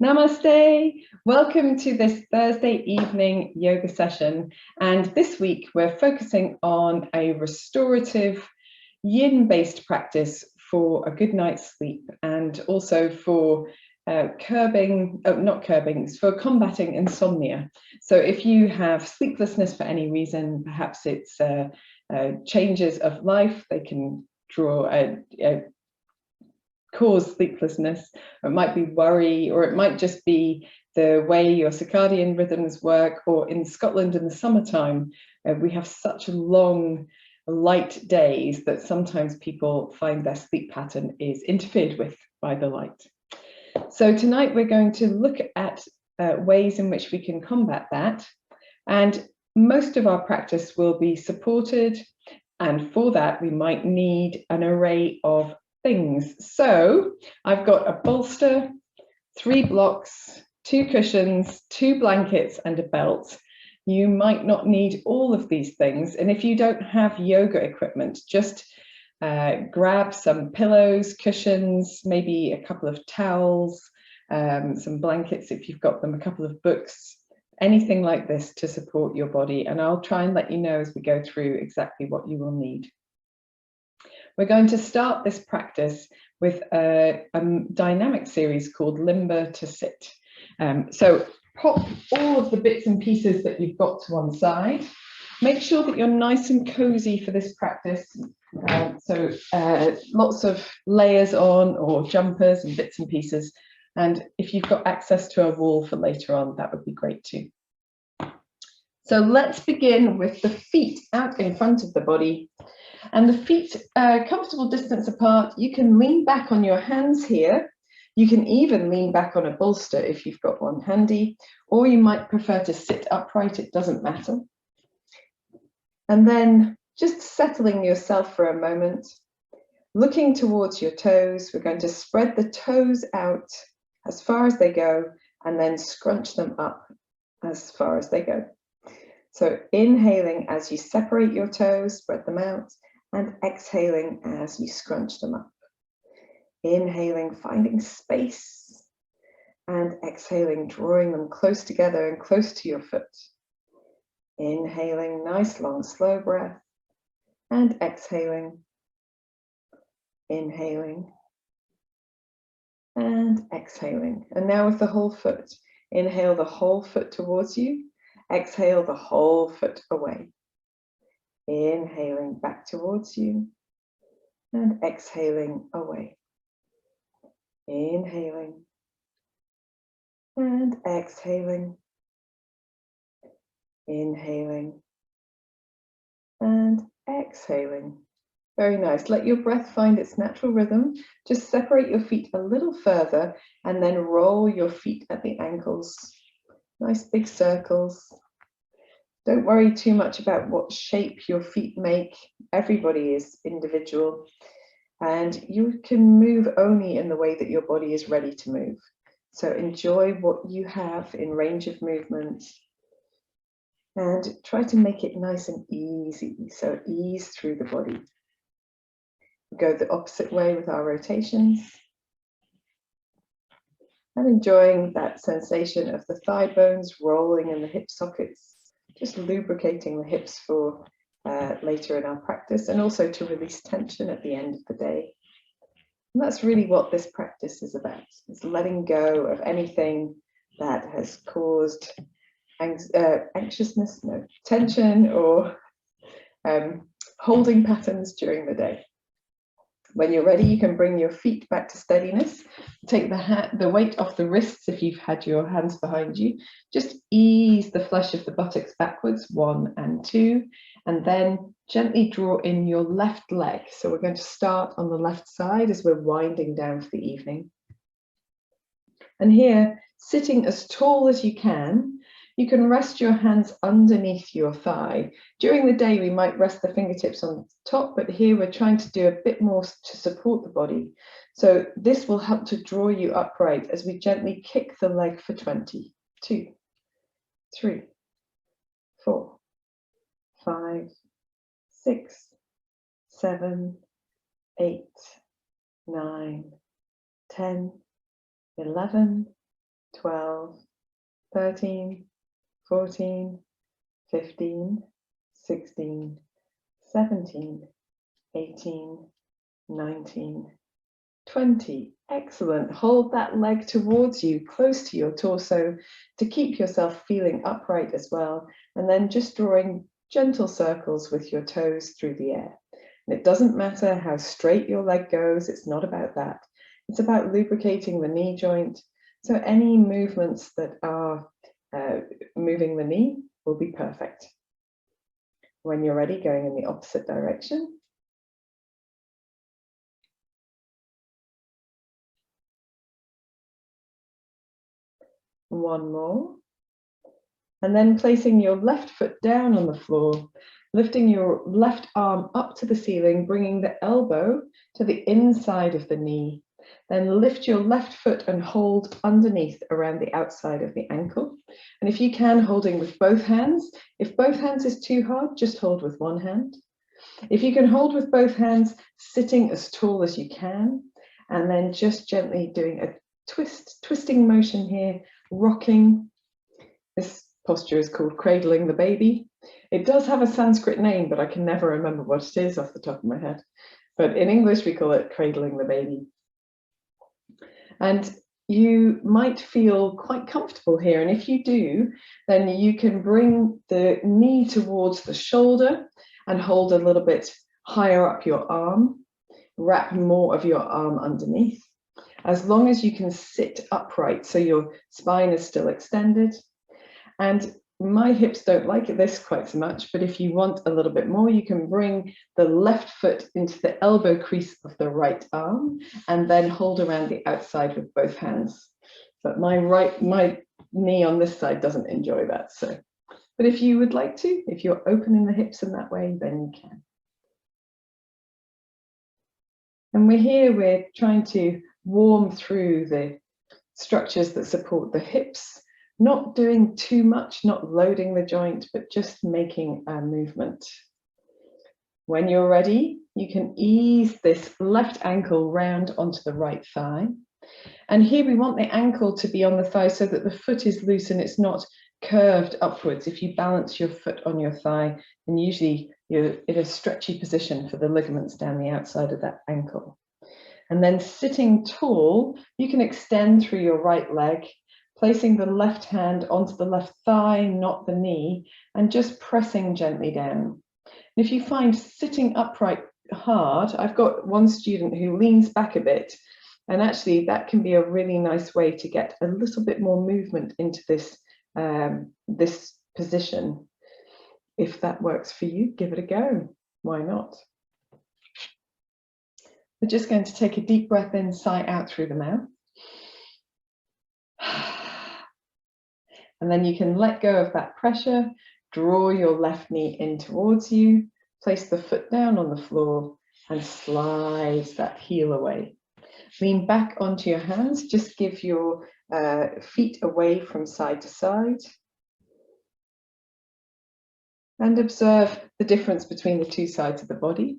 Namaste. Welcome to this Thursday evening yoga session. And this week we're focusing on a restorative yin-based practice for a good night's sleep and also for combating insomnia. So if you have sleeplessness for any reason, perhaps it's changes of life, they can cause sleeplessness, or it might be worry, or it might just be the way your circadian rhythms work, or in Scotland in the summertime, we have such long light days that sometimes people find their sleep pattern is interfered with by the light. So tonight we're going to look at ways in which we can combat that, and most of our practice will be supported, and for that we might need an array of things. So I've got a bolster, 3 blocks, 2 cushions, 2 blankets and a belt. You might not need all of these things, and if you don't have yoga equipment, just grab some pillows, cushions, maybe a couple of towels, some blankets if you've got them, a couple of books, anything like this to support your body, and I'll try and let you know as we go through exactly what you will need. We're going to start this practice with a dynamic series called Limber to Sit. So pop all of the bits and pieces that you've got to one side. Make sure that you're nice and cozy for this practice. Lots of layers on, or jumpers and bits and pieces. And if you've got access to a wall for later on, that would be great too. So let's begin with the feet out in front of the body. And the feet comfortable distance apart. You can lean back on your hands here. You can even lean back on a bolster if you've got one handy, or you might prefer to sit upright, it doesn't matter. And then just settling yourself for a moment, looking towards your toes. We're going to spread the toes out as far as they go and then scrunch them up as far as they go. So inhaling as you separate your toes, spread them out, and exhaling as you scrunch them up. Inhaling, finding space, and exhaling, drawing them close together and close to your foot. Inhaling, nice long slow breath, and exhaling. Inhaling, and exhaling. And now with the whole foot, inhale the whole foot towards you, exhale the whole foot away. Inhaling back towards you and exhaling away. Inhaling and exhaling. Inhaling and exhaling. Very nice. Let your breath find its natural rhythm. Just separate your feet a little further and then roll your feet at the ankles. Nice big circles. Don't worry too much about what shape your feet make. Everybody is individual, and you can move only in the way that your body is ready to move. So enjoy what you have in range of movement and try to make it nice and easy. So ease through the body. Go the opposite way with our rotations. And enjoying that sensation of the thigh bones rolling in the hip sockets. Just lubricating the hips for later in our practice, and also to release tension at the end of the day. And that's really what this practice is about. It's letting go of anything that has caused anxiousness, tension, or holding patterns during the day. When you're ready, you can bring your feet back to steadiness. Take the weight off the wrists if you've had your hands behind you. Just ease the flesh of the buttocks backwards, 1 and 2, and then gently draw in your left leg. So we're going to start on the left side as we're winding down for the evening. And here, sitting as tall as you can rest your hands underneath your thigh. During the day, we might rest the fingertips on the top, but here we're trying to do a bit more to support the body. So this will help to draw you upright as we gently kick the leg for 20. 2, 3, 4, 5, 6, 7, 8, 9, 10, 11, 12, 13, 14, 15, 16, 17, 18, 19, 20. Excellent. Hold that leg towards you, close to your torso, to keep yourself feeling upright as well. And then just drawing gentle circles with your toes through the air. And it doesn't matter how straight your leg goes. It's not about that. It's about lubricating the knee joint. So any movements that are moving the knee will be perfect. When you're ready, going in the opposite direction. One more. And then placing your left foot down on the floor, lifting your left arm up to the ceiling, bringing the elbow to the inside of the knee. Then lift your left foot and hold underneath around the outside of the ankle. And if you can, holding with both hands. If both hands is too hard, just hold with one hand. If you can hold with both hands, sitting as tall as you can, and then just gently doing a twisting motion here, rocking. This posture is called cradling the baby. It does have a Sanskrit name, but I can never remember what it is off the top of my head. But in English, we call it cradling the baby. And you might feel quite comfortable here. And if you do, then you can bring the knee towards the shoulder and hold a little bit higher up your arm, wrap more of your arm underneath, as long as you can sit upright so your spine is still extended. And my hips don't like this quite so much, but if you want a little bit more, you can bring the left foot into the elbow crease of the right arm and then hold around the outside with both hands. But my knee on this side doesn't enjoy that. So, but if you would like to, if you're opening the hips in that way, then you can. And we're trying to warm through the structures that support the hips, not doing too much, not loading the joint, but just making a movement. When you're ready, you can ease this left ankle round onto the right thigh. And here we want the ankle to be on the thigh so that the foot is loose and it's not curved upwards. If you balance your foot on your thigh, then usually you're in a stretchy position for the ligaments down the outside of that ankle. And then sitting tall, you can extend through your right leg, placing the left hand onto the left thigh, not the knee, and just pressing gently down. And if you find sitting upright hard, I've got one student who leans back a bit, and actually that can be a really nice way to get a little bit more movement into this, this position. If that works for you, give it a go. Why not? We're just going to take a deep breath in, sigh out through the mouth. And then you can let go of that pressure, draw your left knee in towards you, place the foot down on the floor and slide that heel away. Lean back onto your hands, just give your feet away from side to side. And observe the difference between the two sides of the body.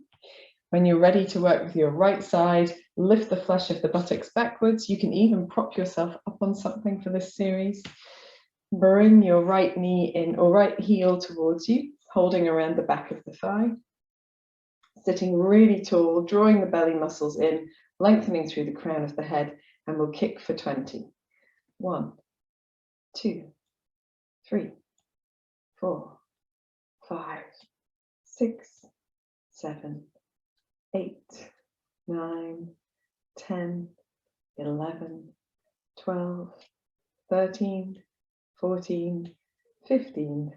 When you're ready to work with your right side, lift the flesh of the buttocks backwards. You can even prop yourself up on something for this series. Bring your right knee in or right heel towards you, holding around the back of the thigh. Sitting really tall, drawing the belly muscles in, lengthening through the crown of the head, and we'll kick for 20. 1, 2, 3, 4, 5, 6, 7, 8, 9, 10, 11, 12, 13, 14, 15,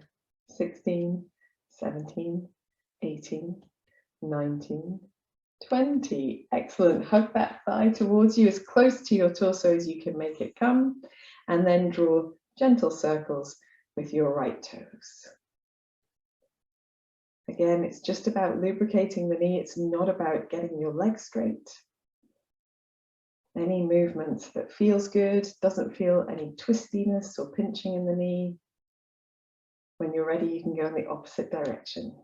16, 17, 18, 19, 20. Excellent. Hug that thigh towards you as close to your torso as you can make it come, and then draw gentle circles with your right toes. Again, it's just about lubricating the knee. It's not about getting your legs straight. Any movement that feels good, doesn't feel any twistiness or pinching in the knee. When you're ready, you can go in the opposite direction.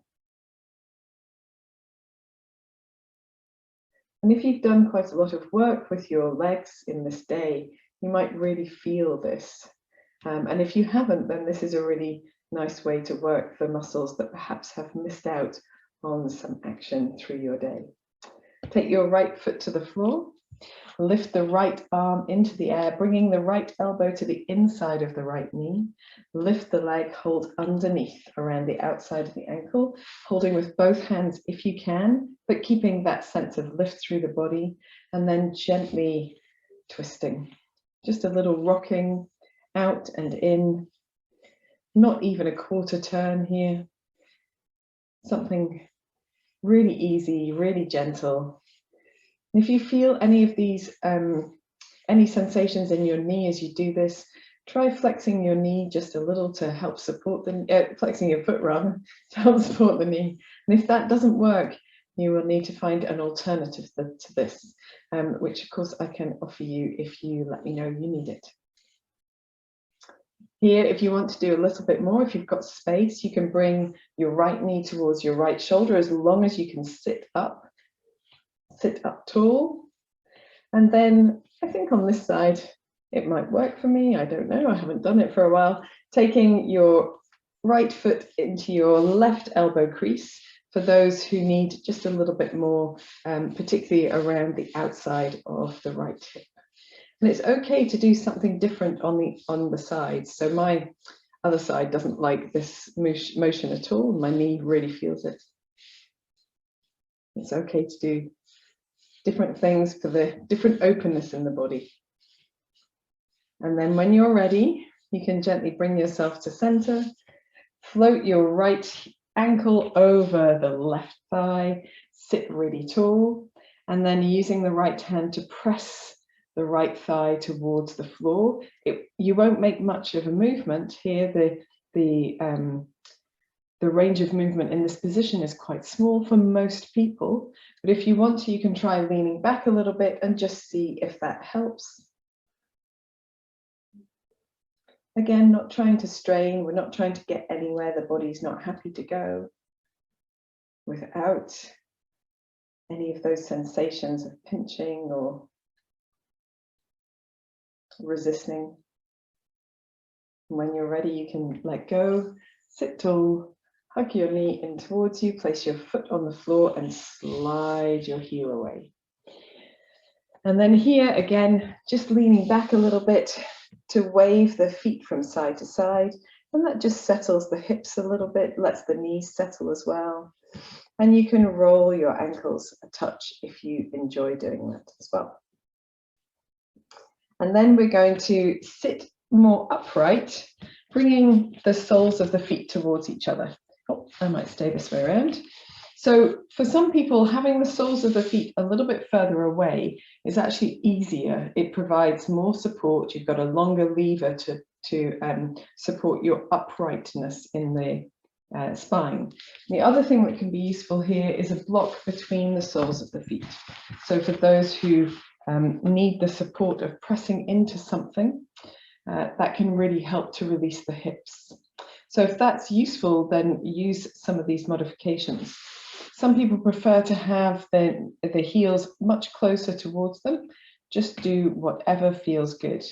And if you've done quite a lot of work with your legs in this day, you might really feel this. And if you haven't, then this is a really nice way to work the muscles that perhaps have missed out on some action through your day. Take your right foot to the floor. Lift the right arm into the air, bringing the right elbow to the inside of the right knee. Lift the leg, hold underneath around the outside of the ankle, holding with both hands if you can, but keeping that sense of lift through the body, and then gently twisting. Just a little rocking out and in, not even a quarter turn here. Something really easy, really gentle. If you feel any of these, any sensations in your knee as you do this, try flexing your knee just a little to help support the, flexing your foot rather, to help support the knee. And if that doesn't work, you will need to find an alternative to this, which of course I can offer you if you let me know you need it. Here, if you want to do a little bit more, if you've got space, you can bring your right knee towards your right shoulder as long as you can sit up tall. And then I think on this side, it might work for me. I don't know, I haven't done it for a while. Taking your right foot into your left elbow crease for those who need just a little bit more, particularly around the outside of the right hip. And it's okay to do something different on the sides. So my other side doesn't like this motion at all. My knee really feels it. It's okay to do different things for the different openness in the body. And then when you're ready, you can gently bring yourself to center, float your right ankle over the left thigh, sit really tall, and then using the right hand to press the right thigh towards the floor. You won't make much of a movement here. The range of movement in this position is quite small for most people, but if you want to, you can try leaning back a little bit and just see if that helps. Again, not trying to strain, we're not trying to get anywhere the body's not happy to go, without any of those sensations of pinching or resisting. When you're ready, you can let go, sit tall, hug your knee in towards you, place your foot on the floor and slide your heel away. And then here again, just leaning back a little bit to wave the feet from side to side. And that just settles the hips a little bit, lets the knees settle as well. And you can roll your ankles a touch if you enjoy doing that as well. And then we're going to sit more upright, bringing the soles of the feet towards each other. Oh, I might stay this way around. So for some people, having the soles of the feet a little bit further away is actually easier. It provides more support. You've got a longer lever to support your uprightness in the spine. The other thing that can be useful here is a block between the soles of the feet. So for those who need the support of pressing into something, that can really help to release the hips. So if that's useful, then use some of these modifications. Some people prefer to have the heels much closer towards them. Just do whatever feels good.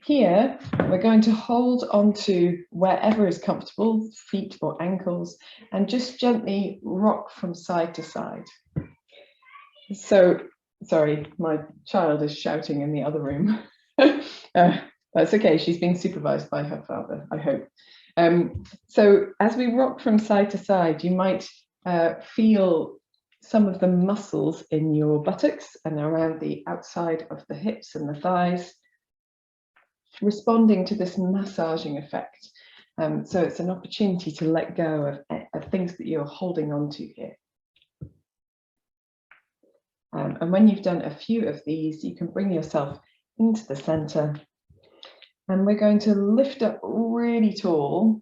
Here, we're going to hold onto wherever is comfortable, feet or ankles, and just gently rock from side to side. So, sorry, my child is shouting in the other room. That's okay, she's being supervised by her father, I hope. So as we rock from side to side, you might feel some of the muscles in your buttocks and around the outside of the hips and the thighs responding to this massaging effect. So it's an opportunity to let go of things that you're holding on to here. And when you've done a few of these, you can bring yourself into the center. And we're going to lift up really tall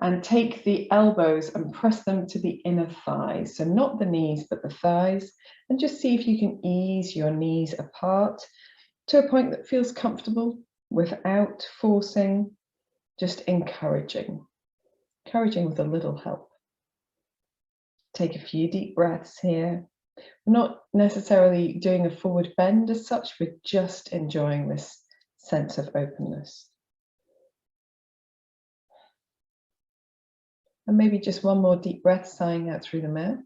and take the elbows and press them to the inner thighs. So not the knees, but the thighs. And just see if you can ease your knees apart to a point that feels comfortable without forcing, just encouraging with a little help. Take a few deep breaths here. We're not necessarily doing a forward bend as such, we're just enjoying this sense of openness. And maybe just one more deep breath, sighing out through the mouth.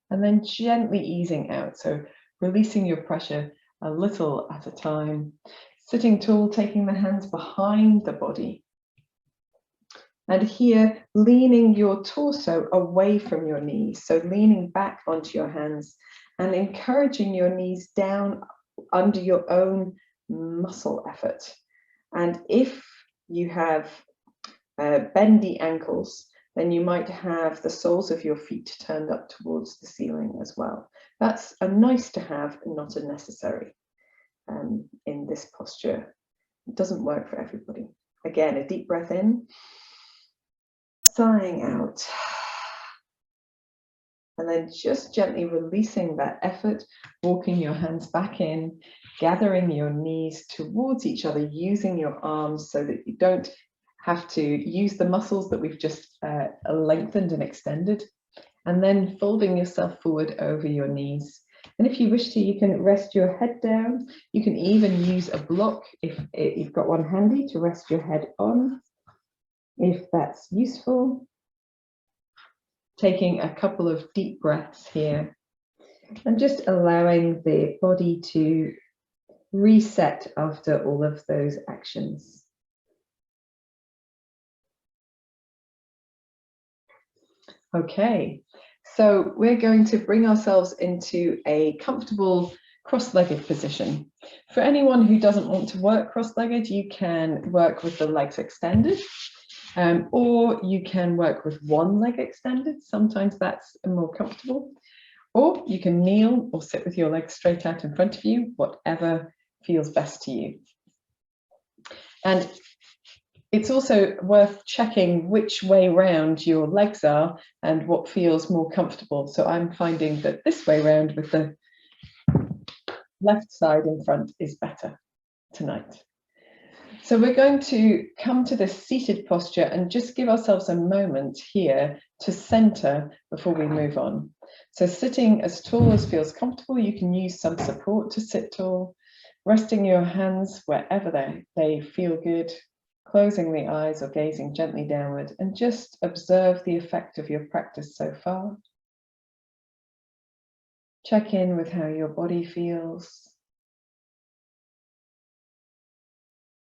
And then gently easing out, so releasing your pressure a little at a time. Sitting tall, taking the hands behind the body. And here, leaning your torso away from your knees, so leaning back onto your hands and encouraging your knees down under your own muscle effort. And if you have bendy ankles, then you might have the soles of your feet turned up towards the ceiling as well. That's a nice to have, not a necessary in this posture. It doesn't work for everybody. Again, a deep breath in, sighing out. And then just gently releasing that effort, walking your hands back in, gathering your knees towards each other, using your arms so that you don't have to use the muscles that we've just lengthened and extended, and then folding yourself forward over your knees. And if you wish to, you can rest your head down. You can even use a block if you've got one handy to rest your head on, if that's useful. Taking a couple of deep breaths here and just allowing the body to reset after all of those actions. Okay, so we're going to bring ourselves into a comfortable cross-legged position. For anyone who doesn't want to work cross-legged, you can work with the legs extended. Or you can work with one leg extended. Sometimes that's more comfortable. Or you can kneel or sit with your legs straight out in front of you, whatever feels best to you. And it's also worth checking which way round your legs are and what feels more comfortable. So I'm finding that this way round with the left side in front is better tonight. So we're going to come to this seated posture and just give ourselves a moment here to center before we move on. So sitting as tall as feels comfortable, you can use some support to sit tall, resting your hands wherever they feel good, closing the eyes or gazing gently downward, and just observe the effect of your practice so far. Check in with how your body feels,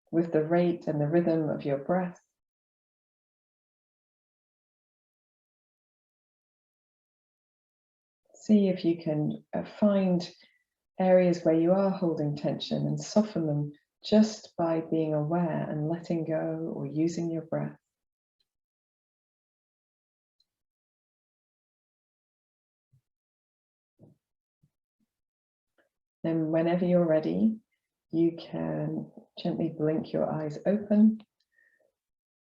with the rate and the rhythm of your breath. See if you can find areas where you are holding tension and soften them just by being aware and letting go or using your breath. And whenever you're ready, you can gently blink your eyes open.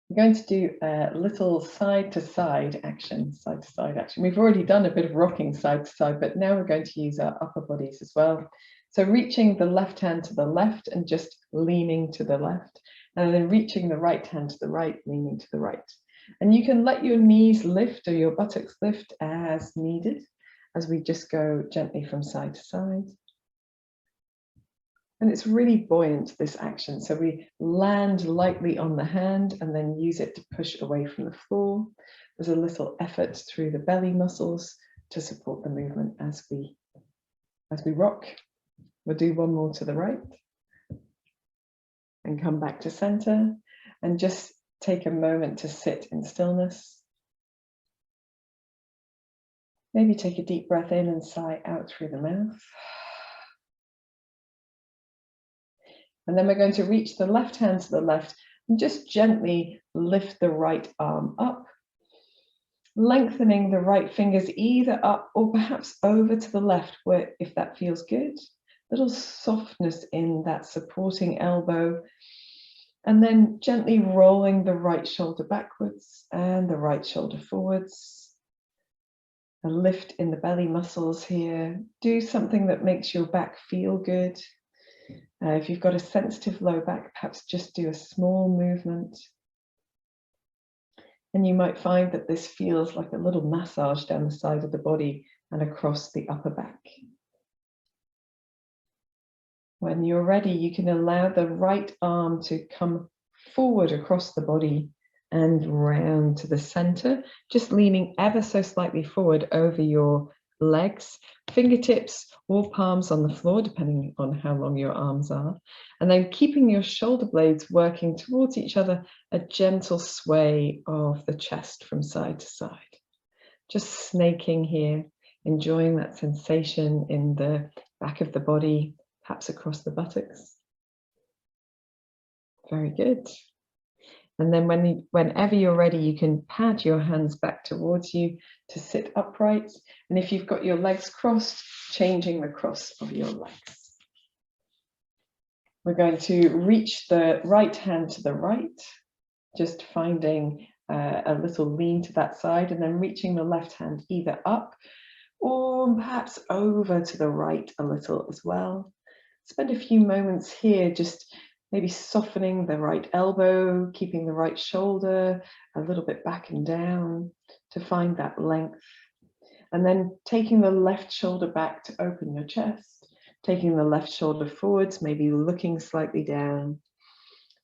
We're going to do a little side-to-side action, side-to-side action. We've already done a bit of rocking side-to-side, but now we're going to use our upper bodies as well. So reaching the left hand to the left and just leaning to the left, and then reaching the right hand to the right, leaning to the right. And you can let your knees lift or your buttocks lift as needed, as we just go gently from side to side. And it's really buoyant, this action. So we land lightly on the hand and then use it to push away from the floor. There's a little effort through the belly muscles to support the movement as we rock. We'll do one more to the right and come back to center and just take a moment to sit in stillness. Maybe take a deep breath in and sigh out through the mouth. And then we're going to reach the left hand to the left and just gently lift the right arm up, lengthening the right fingers either up or perhaps over to the left, where if that feels good. Little softness in that supporting elbow, and then gently rolling the right shoulder backwards and the right shoulder forwards. A lift in the belly muscles here. Do something that makes your back feel good. If you've got a sensitive low back, perhaps just do a small movement. And you might find that this feels like a little massage down the side of the body and across the upper back. When you're ready, you can allow the right arm to come forward across the body and round to the center, just leaning ever so slightly forward over your legs, fingertips or palms on the floor, depending on how long your arms are. And then keeping your shoulder blades working towards each other, a gentle sway of the chest from side to side. Just snaking here, enjoying that sensation in the back of the body, perhaps across the buttocks. Very good. And then whenever you're ready, you can pad your hands back towards you to sit upright. And if you've got your legs crossed, changing the cross of your legs. We're going to reach the right hand to the right, just finding a little lean to that side, and then reaching the left hand either up or perhaps over to the right a little as well. Spend a few moments here just maybe softening the right elbow, keeping the right shoulder a little bit back and down to find that length. And then taking the left shoulder back to open your chest, taking the left shoulder forwards, maybe looking slightly down,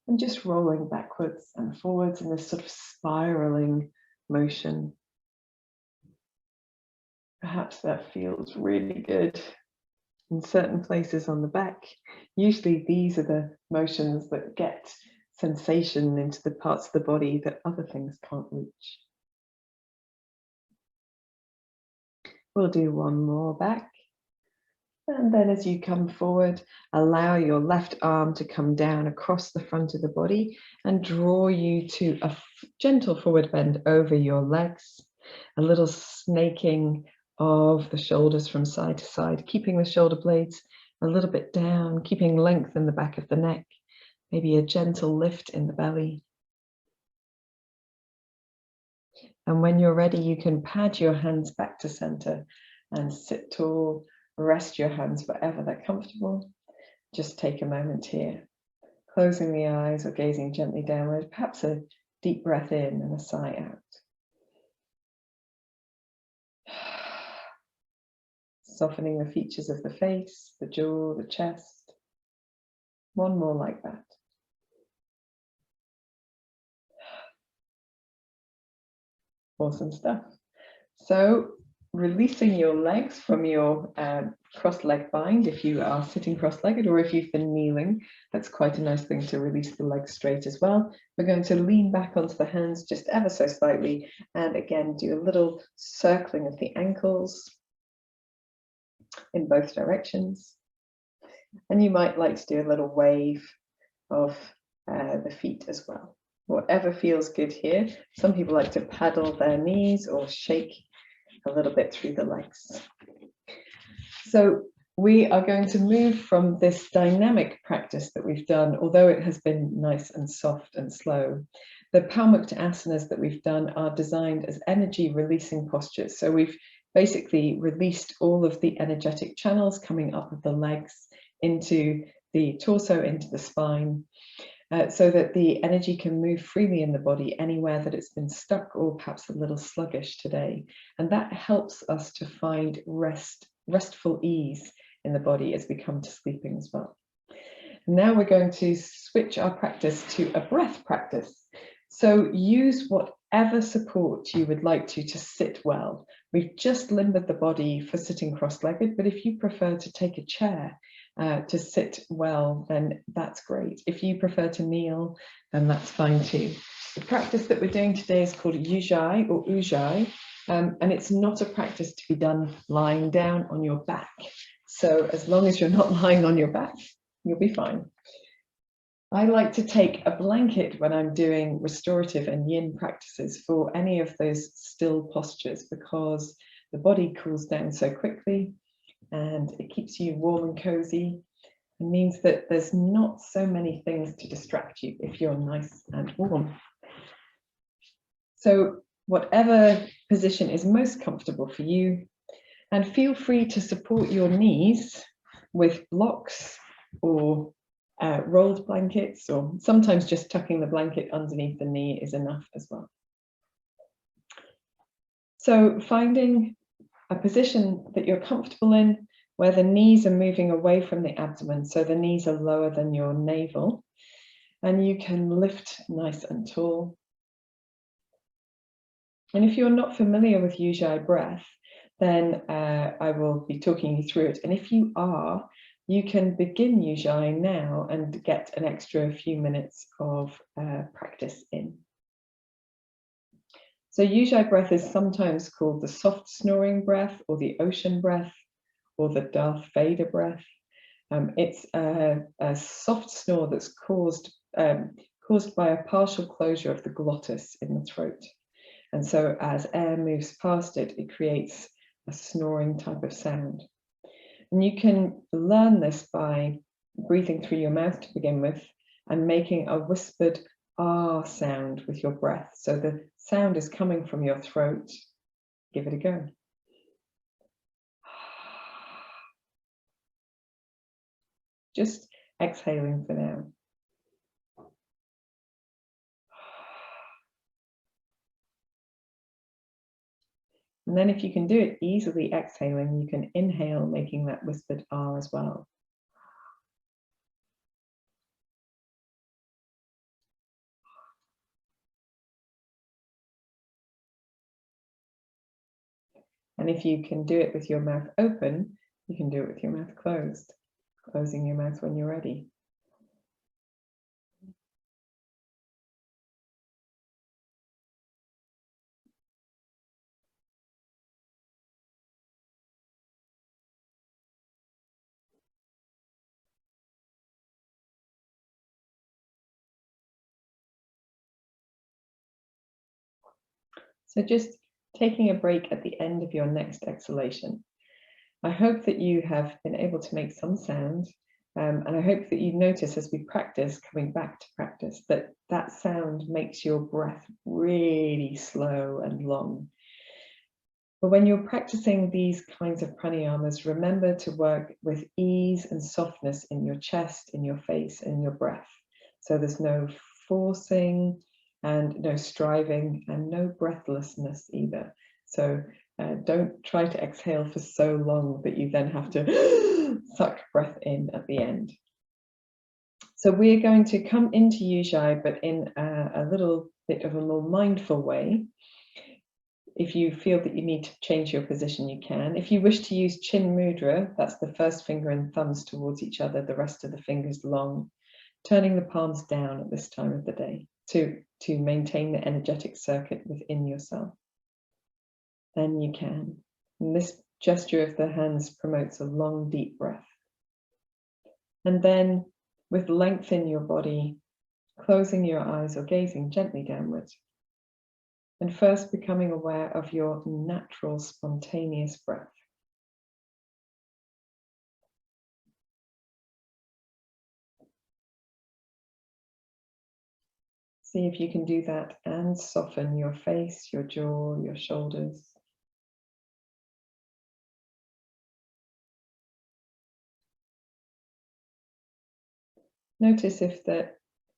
and just rolling backwards and forwards in this sort of spiraling motion. Perhaps that feels really good in certain places on the back. Usually these are the motions that get sensation into the parts of the body that other things can't reach. We'll do one more back. And then as you come forward, allow your left arm to come down across the front of the body and draw you to a gentle forward bend over your legs. A little snaking of the shoulders from side to side, keeping the shoulder blades a little bit down, keeping length in the back of the neck, maybe a gentle lift in the belly. And when you're ready, you can pad your hands back to center and sit tall, rest your hands wherever they're comfortable. Just take a moment here, closing the eyes or gazing gently downward, perhaps a deep breath in and a sigh out. Softening the features of the face, the jaw, the chest. One more like that. Awesome stuff. So releasing your legs from your crossed leg bind, if you are sitting cross-legged or if you've been kneeling, that's quite a nice thing to release the legs straight as well. We're going to lean back onto the hands just ever so slightly and again do a little circling of the ankles in both directions. And you might like to do a little wave of the feet as well. Whatever feels good here. Some people like to paddle their knees or shake a little bit through the legs. So we are going to move from this dynamic practice that we've done, although it has been nice and soft and slow. The Palmukta asanas that we've done are designed as energy releasing postures. So we've basically released all of the energetic channels coming up of the legs into the torso, into the spine, so that the energy can move freely in the body anywhere that it's been stuck or perhaps a little sluggish today. And that helps us to find restful ease in the body as we come to sleeping as well. Now we're going to switch our practice to a breath practice. So use whatever support you would like to sit well. We've just limbered the body for sitting cross-legged, but if you prefer to take a chair to sit well, then that's great. If you prefer to kneel, then that's fine too. The practice that we're doing today is called Ujjayi or Ujjayi, and it's not a practice to be done lying down on your back. So as long as you're not lying on your back, you'll be fine. I like to take a blanket when I'm doing restorative and yin practices for any of those still postures, because the body cools down so quickly and it keeps you warm and cozy. It means that there's not so many things to distract you if you're nice and warm. So whatever position is most comfortable for you, and feel free to support your knees with blocks or rolled blankets, or sometimes just tucking the blanket underneath the knee is enough as well. So finding a position that you're comfortable in, where the knees are moving away from the abdomen, so the knees are lower than your navel, and you can lift nice and tall. And if you're not familiar with Ujjayi breath, then I will be talking you through it. And if you are, you can begin Ujjayi now and get an extra few minutes of practice in. So Ujjayi breath is sometimes called the soft snoring breath, or the ocean breath, or the Darth Vader breath. It's a soft snore that's caused by a partial closure of the glottis in the throat. And so as air moves past it, it creates a snoring type of sound. And you can learn this by breathing through your mouth to begin with and making a whispered ah sound with your breath. So the sound is coming from your throat. Give it a go. Just exhaling for now. And then if you can do it easily exhaling, you can inhale, making that whispered ah as well. And if you can do it with your mouth open, you can do it with your mouth closed, closing your mouth when you're ready. So just taking a break at the end of your next exhalation. I hope that you have been able to make some sound, and I hope that you notice as we practice, coming back to practice, that that sound makes your breath really slow and long. But when you're practicing these kinds of pranayamas, remember to work with ease and softness in your chest, in your face, and in your breath. So there's no forcing and no striving and no breathlessness either. So don't try to exhale for so long that you then have to suck breath in at the end. So we're going to come into Ujjayi, but in a little bit of a more mindful way. If you feel that you need to change your position, you can. If you wish to use chin mudra, that's the first finger and thumbs towards each other, the rest of the fingers long, turning the palms down at this time of the day to maintain the energetic circuit within yourself. Then you can. And this gesture of the hands promotes a long, deep breath. And then with length in your body, closing your eyes or gazing gently downwards. And first becoming aware of your natural, spontaneous breath. See if you can do that and soften your face, your jaw, your shoulders. Notice if the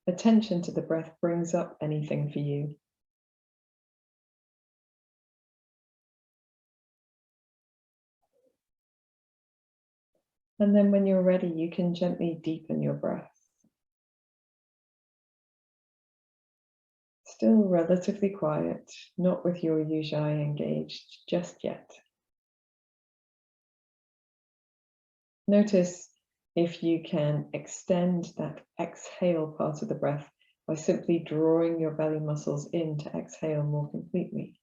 attention to the breath brings up anything for you. And then when you're ready, you can gently deepen your breath. Still relatively quiet, not with your Ujjayi engaged just yet. Notice if you can extend that exhale part of the breath by simply drawing your belly muscles in to exhale more completely.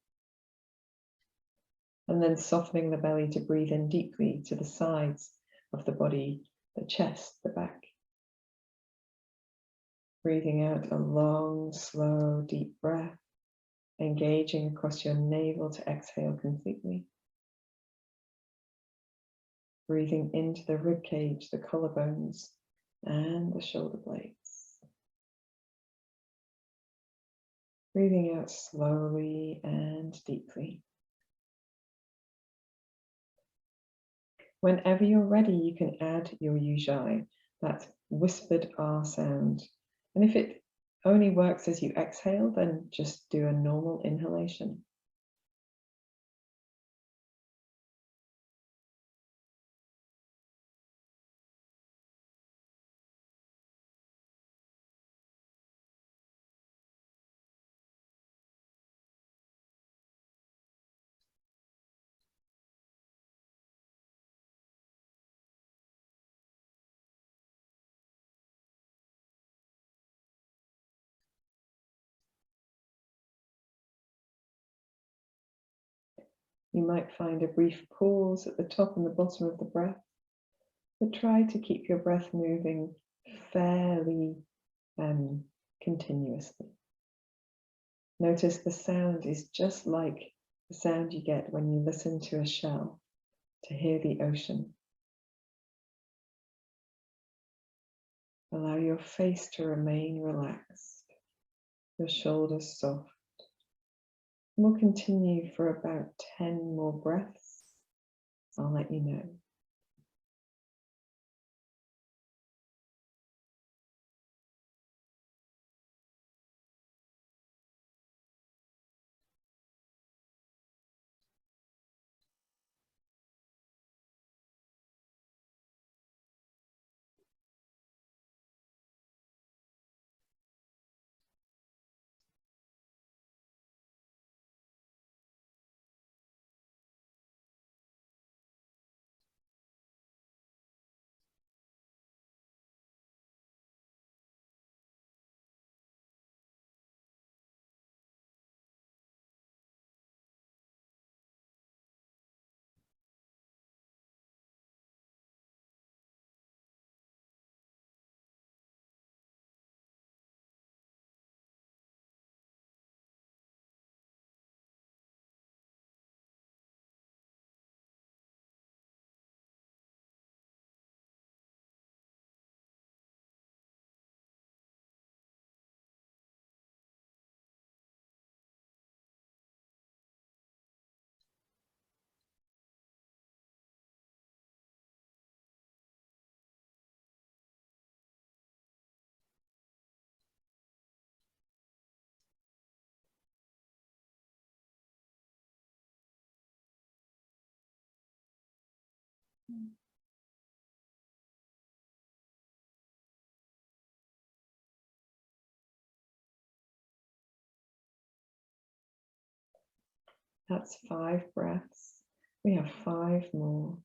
And then softening the belly to breathe in deeply to the sides of the body, the chest, the back. Breathing out a long, slow, deep breath, engaging across your navel to exhale completely. Breathing into the rib cage, the collarbones, and the shoulder blades. Breathing out slowly and deeply. Whenever you're ready, you can add your Ujjayi, that whispered R sound. And if it only works as you exhale, then just do a normal inhalation. You might find a brief pause at the top and the bottom of the breath, but try to keep your breath moving fairly continuously. Notice the sound is just like the sound you get when you listen to a shell, to hear the ocean. Allow your face to remain relaxed, your shoulders soft. We'll continue for about 10 more breaths. I'll let you know. That's 5 breaths. We have 5 more.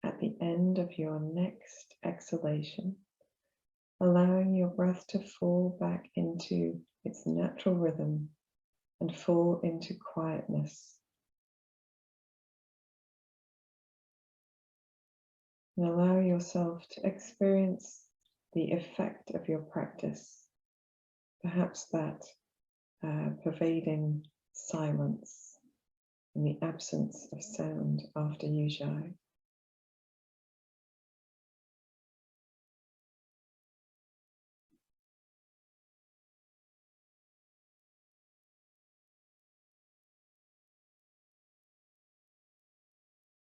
At the end of your next exhalation, allowing your breath to fall back into its natural rhythm and fall into quietness. And allow yourself to experience the effect of your practice, perhaps that pervading silence and the absence of sound after Ujjayi.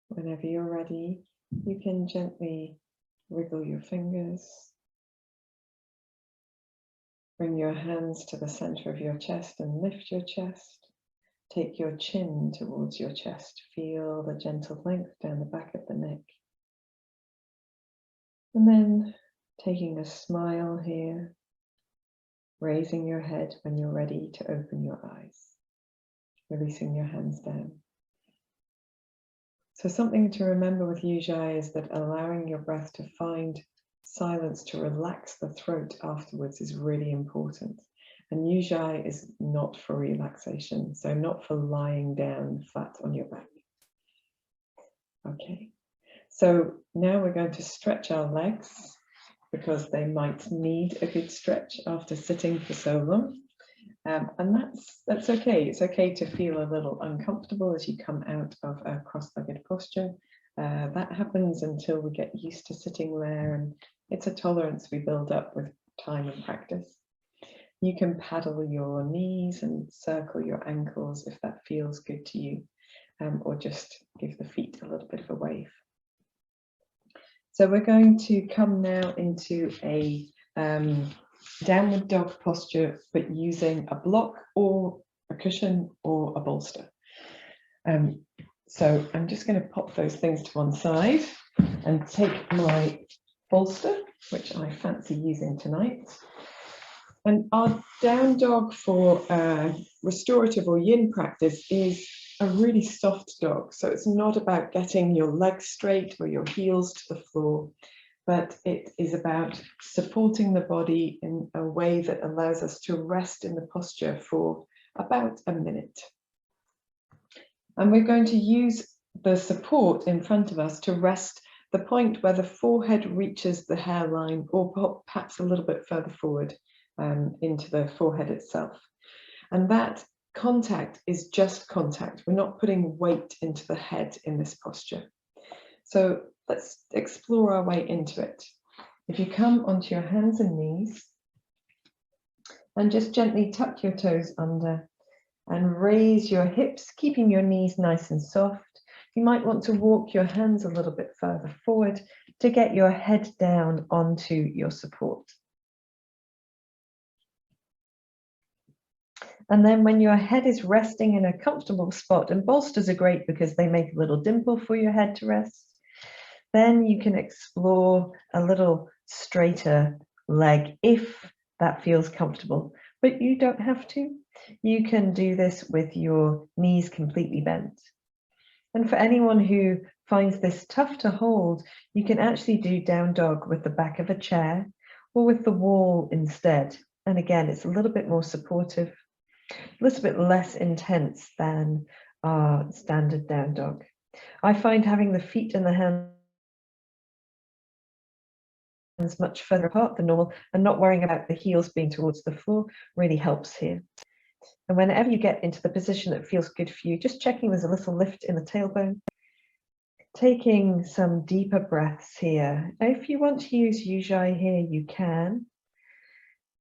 Whenever you're ready, you can gently wriggle your fingers. Bring your hands to the center of your chest and lift your chest. Take your chin towards your chest. Feel the gentle length down the back of the neck. And then taking a smile here, raising your head when you're ready to open your eyes, releasing your hands down. So something to remember with Ujjayi is that allowing your breath to find silence to relax the throat afterwards is really important. And Ujjayi is not for relaxation, so not for lying down flat on your back. Okay, so now we're going to stretch our legs because they might need a good stretch after sitting for so long. And that's okay. It's okay to feel a little uncomfortable as you come out of a cross-legged posture. That happens until we get used to sitting there, and it's a tolerance we build up with time and practice. You can paddle your knees and circle your ankles if that feels good to you, or just give the feet a little bit of a wave. So we're going to come now into a downward dog posture, but using a block or a cushion or a bolster. So I'm just going to pop those things to one side and take my bolster, which I fancy using tonight. And our down dog for restorative or yin practice is a really soft dog. So it's not about getting your legs straight or your heels to the floor, but it is about supporting the body in a way that allows us to rest in the posture for about a minute. And we're going to use the support in front of us to rest the point where the forehead reaches the hairline, or perhaps a little bit further forward into the forehead itself. And that contact is just contact. We're not putting weight into the head in this posture. So let's explore our way into it. If you come onto your hands and knees and just gently tuck your toes under and raise your hips, keeping your knees nice and soft. You might want to walk your hands a little bit further forward to get your head down onto your support. And then when your head is resting in a comfortable spot, and bolsters are great because they make a little dimple for your head to rest, then you can explore a little straighter leg if that feels comfortable, but you don't have to. You can do this with your knees completely bent. And for anyone who finds this tough to hold, you can actually do down dog with the back of a chair or with the wall instead. And again, it's a little bit more supportive, a little bit less intense than our standard down dog. I find having the feet and the hands much further apart than normal and not worrying about the heels being towards the floor really helps here. And whenever you get into the position that feels good for you, just checking there's a little lift in the tailbone. Taking some deeper breaths here. If you want to use Ujjayi here, you can.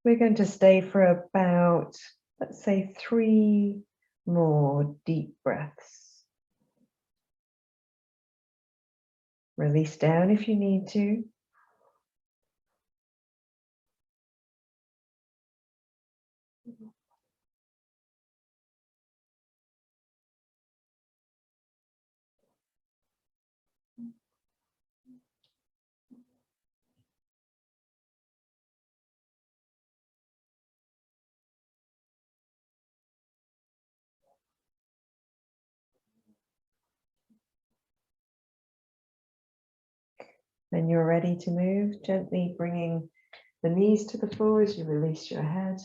We're going to stay for about, let's say, 3 more deep breaths. Release down if you need to. When you're ready to move, gently bringing the knees to the floor as you release your head.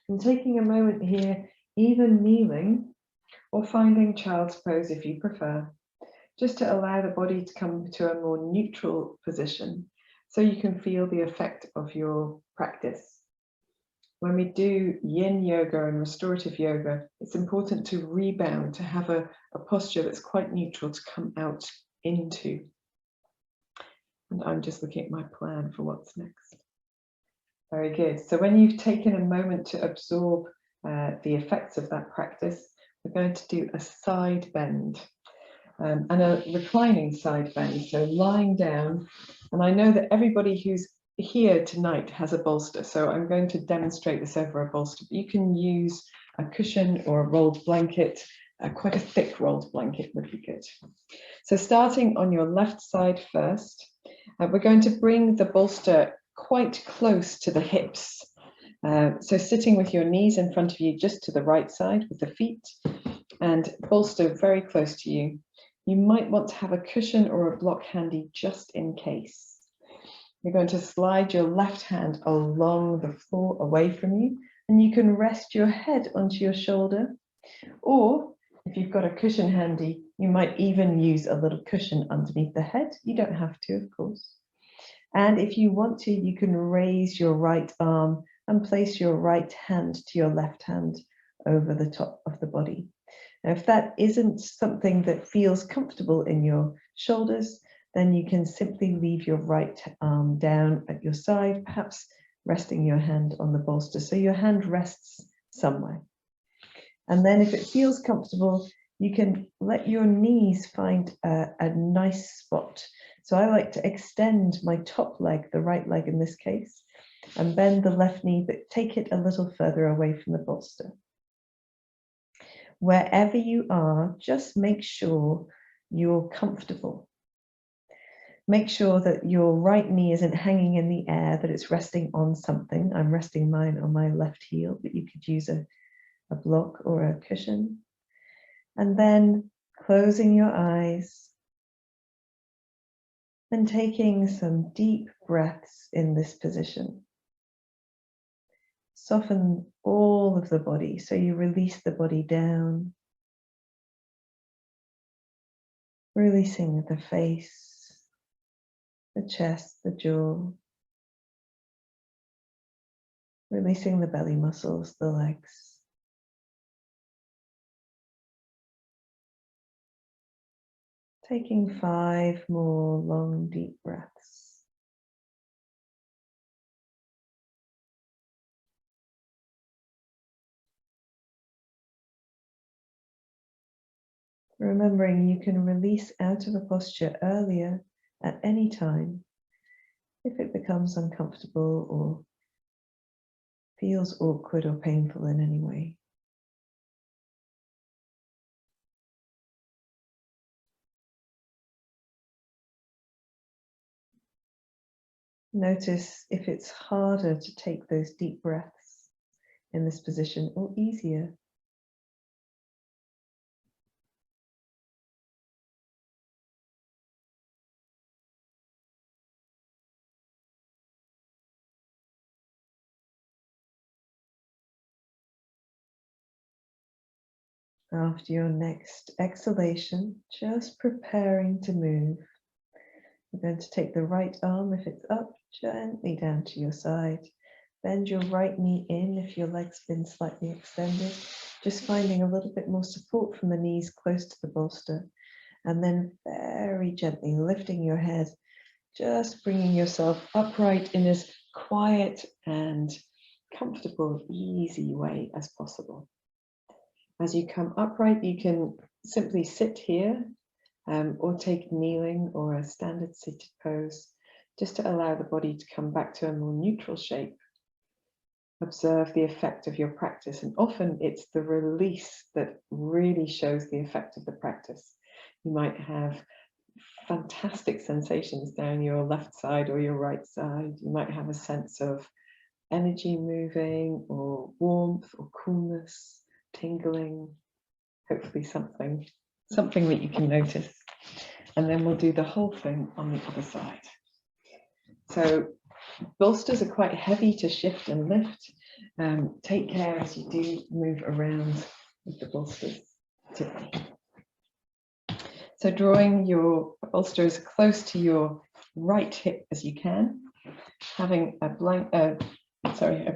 And taking a moment here, even kneeling or finding child's pose if you prefer, just to allow the body to come to a more neutral position so you can feel the effect of your practice. When we do yin yoga and restorative yoga, it's important to rebound, to have a posture that's quite neutral to come out into. And I'm just looking at my plan for what's next. Very good. So when you've taken a moment to absorb the effects of that practice, we're going to do a side bend and a reclining side bend. So lying down, and I know that everybody who's here tonight has a bolster, so I'm going to demonstrate this over a bolster. You can use a cushion or a rolled blanket. Quite a thick rolled blanket would be good. So starting on your left side first, we're going to bring the bolster quite close to the hips. So sitting with your knees in front of you just to the right side with the feet and bolster very close to you. You might want to have a cushion or a block handy just in case. You're going to slide your left hand along the floor away from you And you can rest your head onto your shoulder, or if you've got a cushion handy, you might even use a little cushion underneath the head. You don't have to, of course. And if you want to, you can raise your right arm and place your right hand to your left hand over the top of the body. Now, if that isn't something that feels comfortable in your shoulders, then you can simply leave your right arm down at your side, perhaps resting your hand on the bolster. So your hand rests somewhere. And then if it feels comfortable, you can let your knees find a nice spot. So I like to extend my top leg, the right leg in this case, and bend the left knee, but take it a little further away from the bolster. Wherever you are, just make sure you're comfortable. Make sure that your right knee isn't hanging in the air, that it's resting on something. I'm resting mine on my left heel, but you could use a block or a cushion. And then closing your eyes and taking some deep breaths in this position. Soften all of the body, so you release the body down, releasing the face, the chest, the jaw, releasing the belly muscles, the legs. Taking 5 more long, deep breaths. Remembering you can release out of a posture earlier at any time if it becomes uncomfortable or feels awkward or painful in any way. Notice if it's harder to take those deep breaths in this position or easier. After your next exhalation, just preparing to move. You're going to take the right arm, if it's up, gently down to your side. Bend your right knee in if your leg's been slightly extended, just finding a little bit more support from the knees close to the bolster. And then very gently lifting your head, just bringing yourself upright in as quiet and comfortable, easy way as possible. As you come upright, you can simply sit here or take kneeling or a standard seated pose, just to allow the body to come back to a more neutral shape. Observe the effect of your practice, and often it's the release that really shows the effect of the practice. You might have fantastic sensations down your left side or your right side. You might have a sense of energy moving or warmth or coolness, tingling, hopefully something that you can notice. And then we'll do the whole thing on the other side. So bolsters are quite heavy to shift and lift. Take care as you do move around with the bolsters today. So drawing your bolster as close to your right hip as you can, having a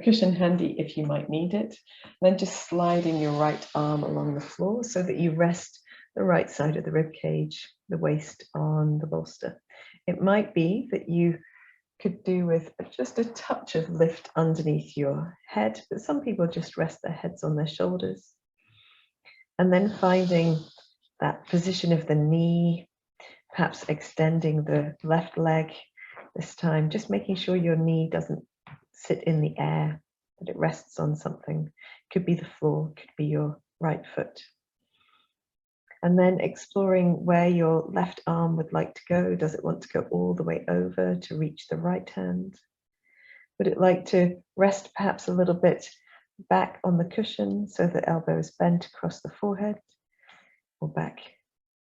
cushion handy if you might need it, then just sliding your right arm along the floor so that you rest the right side of the rib cage, the waist on the bolster. It might be that you could do with just a touch of lift underneath your head, but some people just rest their heads on their shoulders. And then finding that position of the knee, perhaps extending the left leg this time, just making sure your knee doesn't sit in the air, that it rests on something. Could be the floor, could be your right foot. And then exploring where your left arm would like to go. Does it want to go all the way over to reach the right hand? Would it like to rest perhaps a little bit back on the cushion so the elbow is bent across the forehead, or back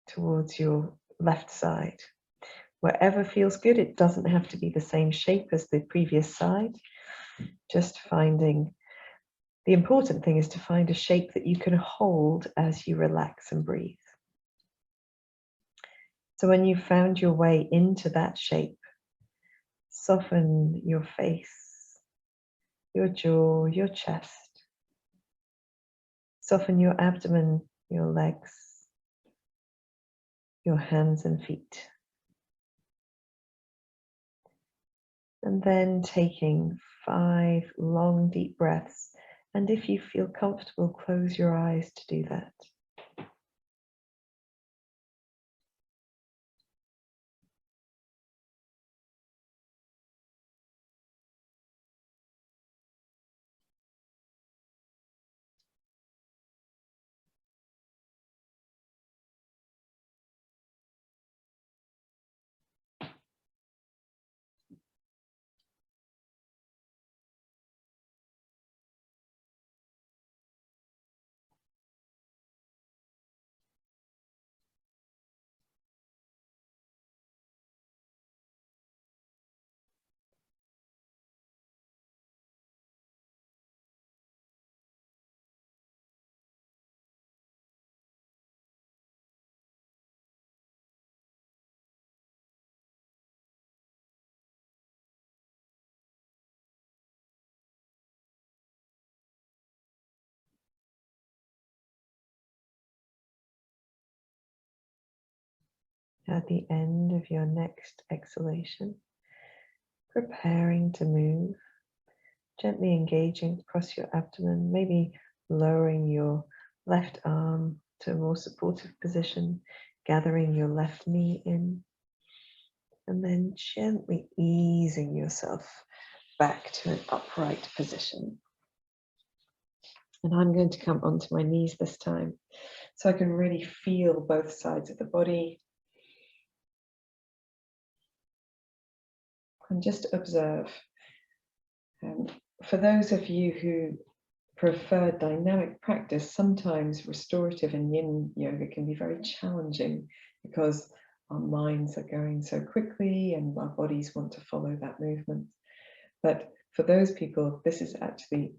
towards your left side? Wherever feels good. It doesn't have to be the same shape as the previous side. Just finding The important thing is to find a shape that you can hold as you relax and breathe. So when you've found your way into that shape, soften your face, your jaw, your chest. Soften your abdomen, your legs, your hands and feet. And then taking 5 long, deep breaths. And if you feel comfortable, close your eyes to do that. At the end of your next exhalation, preparing to move, gently engaging across your abdomen, maybe lowering your left arm to a more supportive position, gathering your left knee in, and then gently easing yourself back to an upright position. And I'm going to come onto my knees this time, so I can really feel both sides of the body. And just observe. For those of you who prefer dynamic practice, sometimes restorative and yin yoga can be very challenging because our minds are going so quickly and our bodies want to follow that movement. But for those people, this is actually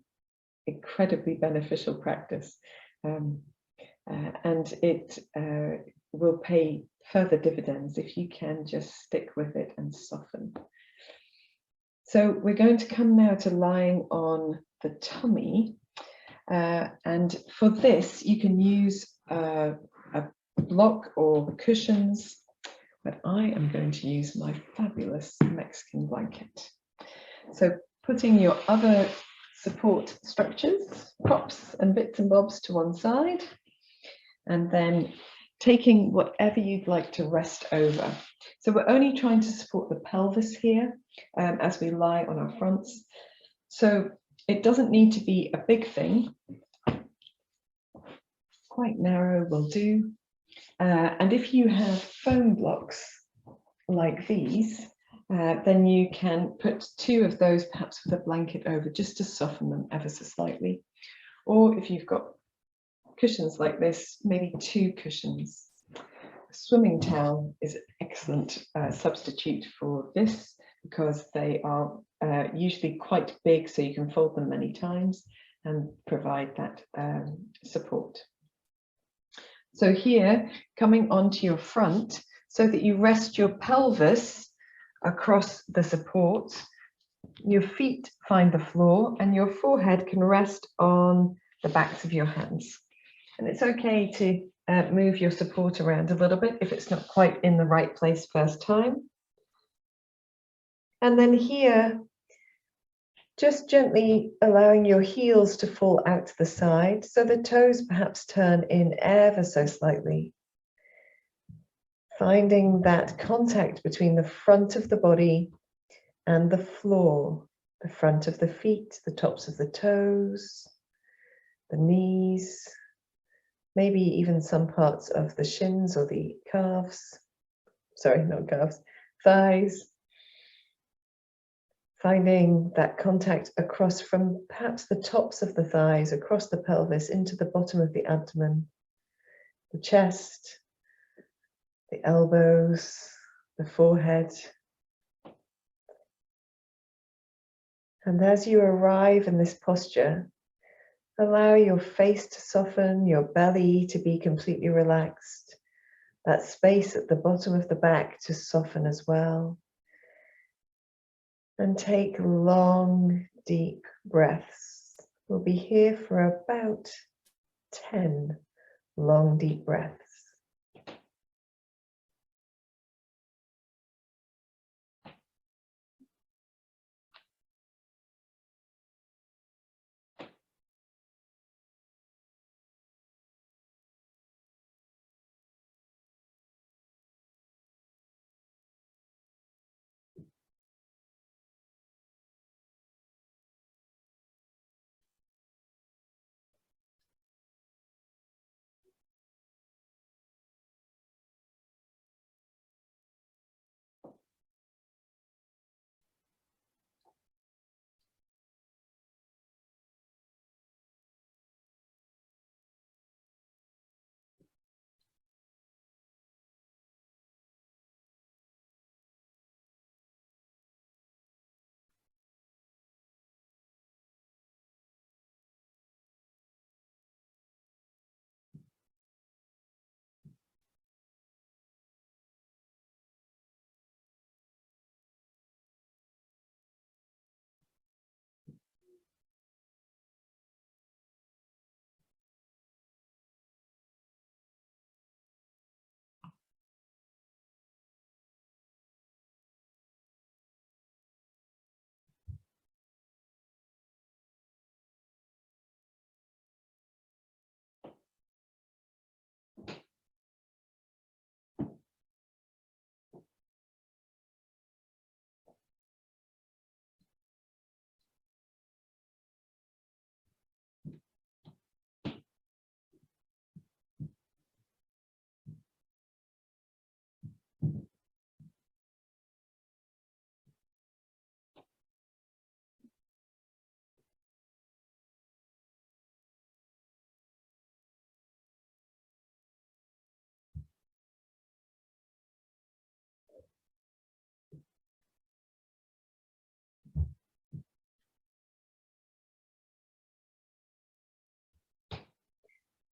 incredibly beneficial practice, and it will pay further dividends if you can just stick with it and soften. So we're going to come now to lying on the tummy, and for this you can use a block or cushions, but I am going to use my fabulous Mexican blanket. So putting your other support structures, props and bits and bobs to one side, and then taking whatever you'd like to rest over. So we're only trying to support the pelvis here as we lie on our fronts. So it doesn't need to be a big thing. Quite narrow will do. And if you have foam blocks like these, then you can put 2 of those perhaps with a blanket over just to soften them ever so slightly. Or if you've got cushions like this, maybe 2 cushions. A swimming towel is an excellent substitute for this because they are usually quite big, so you can fold them many times and provide that support. So here, coming onto your front so that you rest your pelvis across the support, your feet find the floor and your forehead can rest on the backs of your hands. And it's okay to move your support around a little bit if it's not quite in the right place first time. And then here, just gently allowing your heels to fall out to the side, so the toes perhaps turn in ever so slightly. Finding that contact between the front of the body and the floor, the front of the feet, the tops of the toes, the knees, maybe even some parts of the shins or the calves, sorry, not calves, thighs. Finding that contact across from perhaps the tops of the thighs, across the pelvis, into the bottom of the abdomen, the chest, the elbows, the forehead. And as you arrive in this posture, Allow your face to soften, your belly to be completely relaxed, that space at the bottom of the back to soften as well. And take long, deep breaths. We'll be here for about 10 long, deep breaths.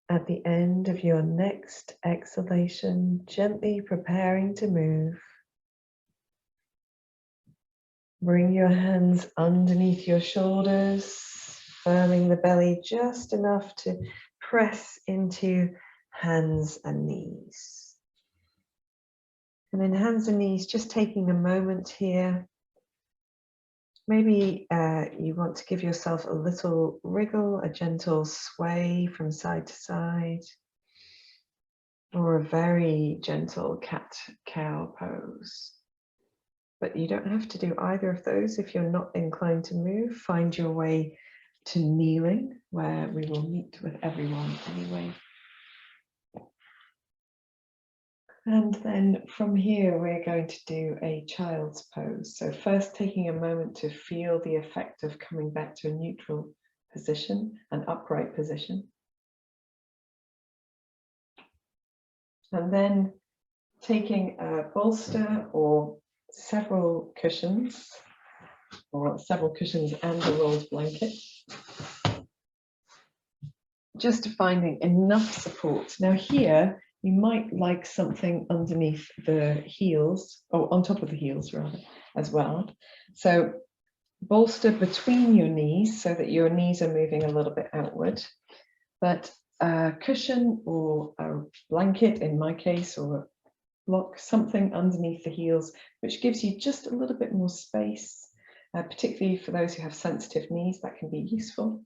At the end of your next exhalation, gently preparing to move, bring your hands underneath your shoulders, firming the belly just enough to press into hands and knees. And then hands and knees, just taking a moment here. Maybe you want to give yourself a little wriggle, a gentle sway from side to side, or a very gentle cat-cow pose. But you don't have to do either of those if you're not inclined to move. Find your way to kneeling, where we will meet with everyone anyway. And then from here, we're going to do a child's pose. So first taking a moment to feel the effect of coming back to a neutral position, an upright position. And then taking a bolster or several cushions and a rolled blanket. Just finding enough support. Now here, you might like something underneath the heels, or on top of the heels rather, as well. So bolster between your knees so that your knees are moving a little bit outward. But a cushion or a blanket, in my case, or a block, something underneath the heels, which gives you just a little bit more space, particularly for those who have sensitive knees, that can be useful.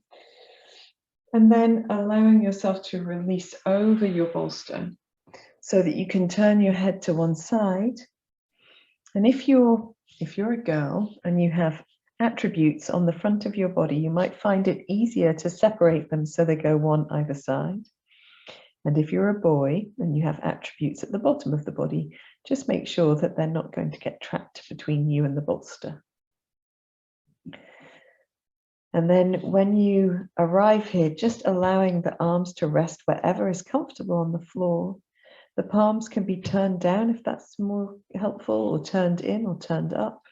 And then allowing yourself to release over your bolster so that you can turn your head to one side. And if you're a girl and you have attributes on the front of your body, you might find it easier to separate them so they go one either side. And if you're a boy and you have attributes at the bottom of the body, just make sure that they're not going to get trapped between you and the bolster. And then when you arrive here, just allowing the arms to rest wherever is comfortable on the floor. The palms can be turned down if that's more helpful, or turned in or turned up,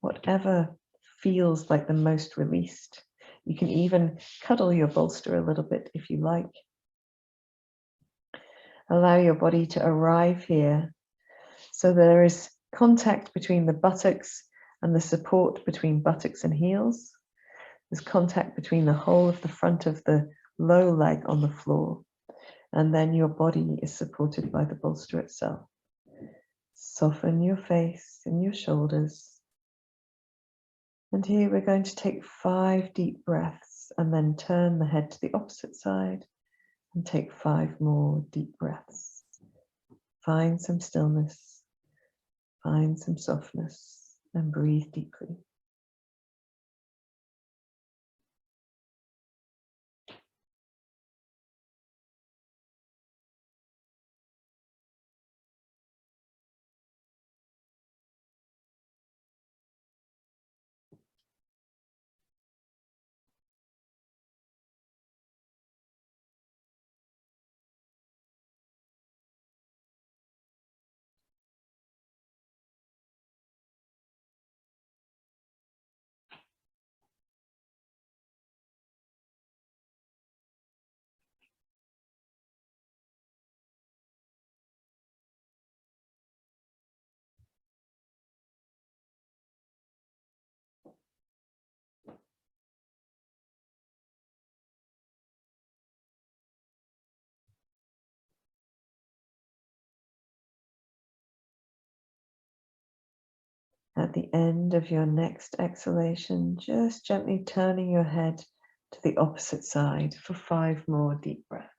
whatever feels like the most released. You can even cuddle your bolster a little bit if you like. Allow your body to arrive here so there is contact between the buttocks and the support between buttocks and heels. There's contact between the whole of the front of the low leg on the floor, and then your body is supported by the bolster itself. Soften your face and your shoulders. And here we're going to take 5 deep breaths and then turn the head to the opposite side and take 5 more deep breaths. Find some stillness, find some softness, and breathe deeply. At the end of your next exhalation, just gently turning your head to the opposite side for 5 more deep breaths.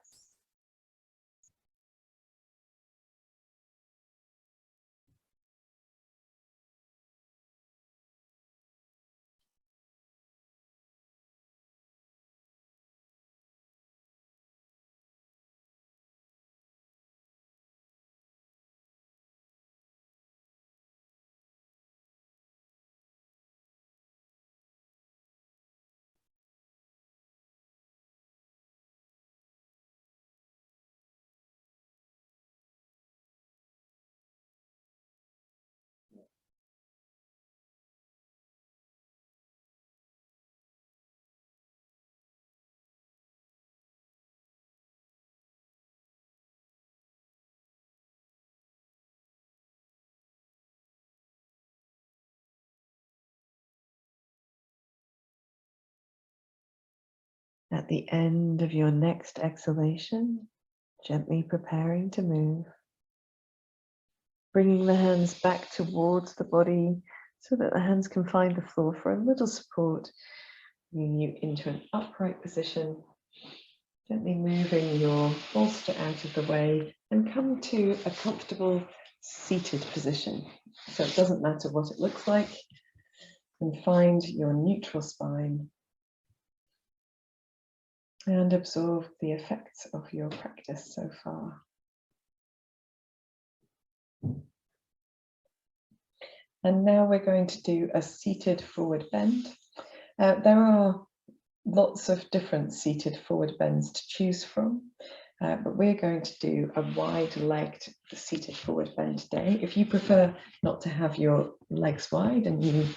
At the end of your next exhalation, gently preparing to move, bringing the hands back towards the body so that the hands can find the floor for a little support, bringing you into an upright position, gently moving your bolster out of the way and come to a comfortable seated position. So it doesn't matter what it looks like, and find your neutral spine and absorb the effects of your practice so far. And now we're going to do a seated forward bend. There are lots of different seated forward bends to choose from, but we're going to do a wide-legged seated forward bend today. If you prefer not to have your legs wide and you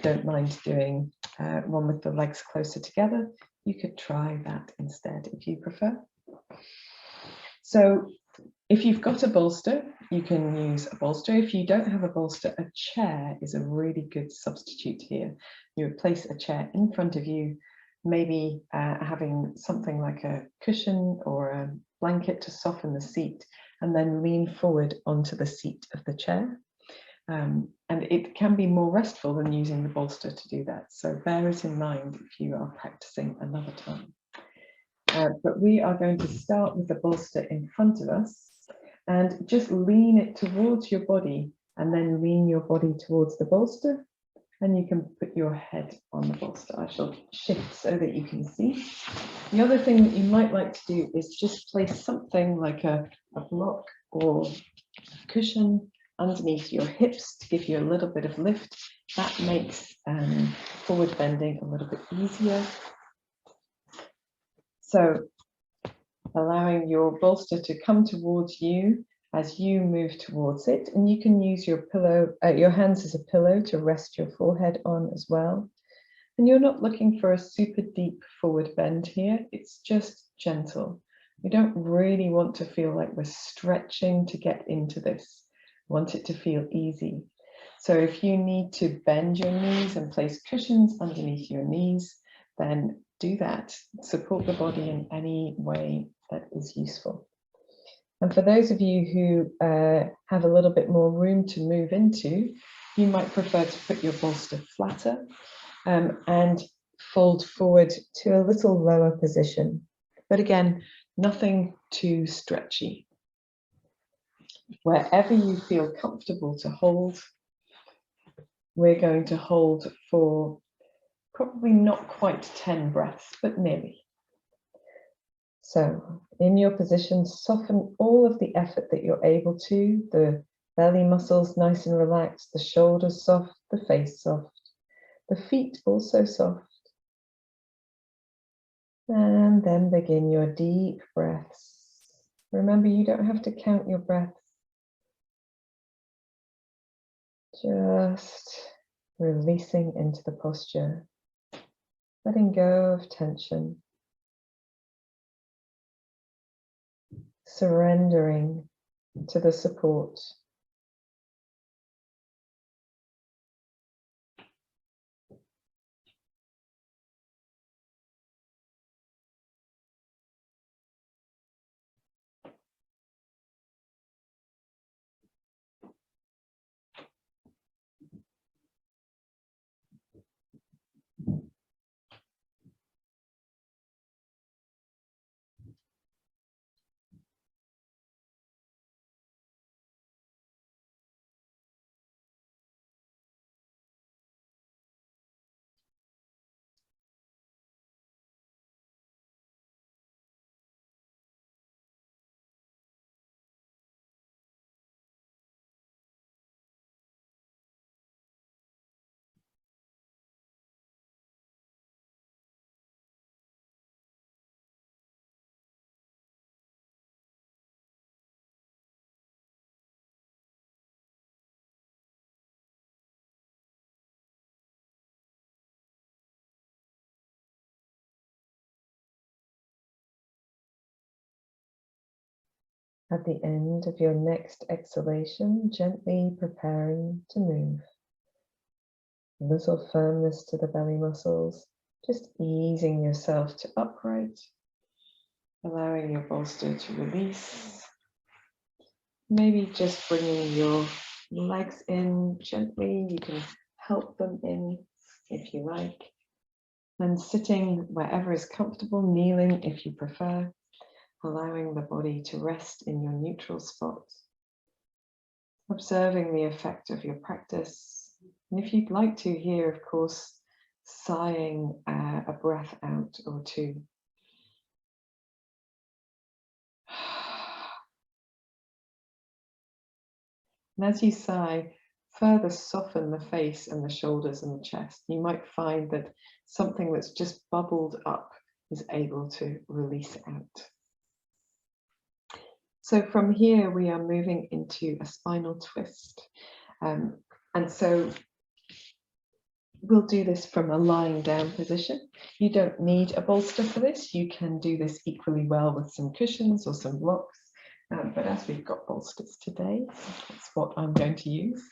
don't mind doing one with the legs closer together, you could try that instead if you prefer. So if you've got a bolster, you can use a bolster. If you don't have a bolster, a chair is a really good substitute here. You would place a chair in front of you, maybe having something like a cushion or a blanket to soften the seat, and then lean forward onto the seat of the chair. And it can be more restful than using the bolster to do that. So bear it in mind if you are practicing another time. But we are going to start with the bolster in front of us and just lean it towards your body and then lean your body towards the bolster, and you can put your head on the bolster. I shall shift so that you can see. The other thing that you might like to do is just place something like a block or a cushion underneath your hips to give you a little bit of lift. That makes forward bending a little bit easier. So allowing your bolster to come towards you as you move towards it, and you can use your pillow, your hands as a pillow to rest your forehead on as well. And you're not looking for a super deep forward bend here, it's just gentle. We don't really want to feel like we're stretching to get into this. We want it to feel easy. So if you need to bend your knees and place cushions underneath your knees, then do that. Support the body in any way that is useful. And for those of you who have a little bit more room to move into, you might prefer to put your bolster flatter and fold forward to a little lower position. But again, nothing too stretchy. Wherever you feel comfortable to hold, we're going to hold for probably not quite 10 breaths, but nearly. So in your position, soften all of the effort that you're able to, the belly muscles nice and relaxed, the shoulders soft, the face soft, the feet also soft. And then begin your deep breaths. Remember, you don't have to count your breaths. Just releasing into the posture, letting go of tension, surrendering to the support. At the end of your next exhalation, gently preparing to move. A little firmness to the belly muscles, just easing yourself to upright, allowing your bolster to release. Maybe just bringing your legs in gently. You can help them in if you like. And sitting wherever is comfortable, kneeling if you prefer. Allowing the body to rest in your neutral spot, observing the effect of your practice. And if you'd like to here, of course, sighing a breath out or two. And as you sigh, further soften the face and the shoulders and the chest. You might find that something that's just bubbled up is able to release out. So from here, we are moving into a spinal twist. And so we'll do this from a lying down position. You don't need a bolster for this. You can do this equally well with some cushions or some blocks. But as we've got bolsters today, that's what I'm going to use.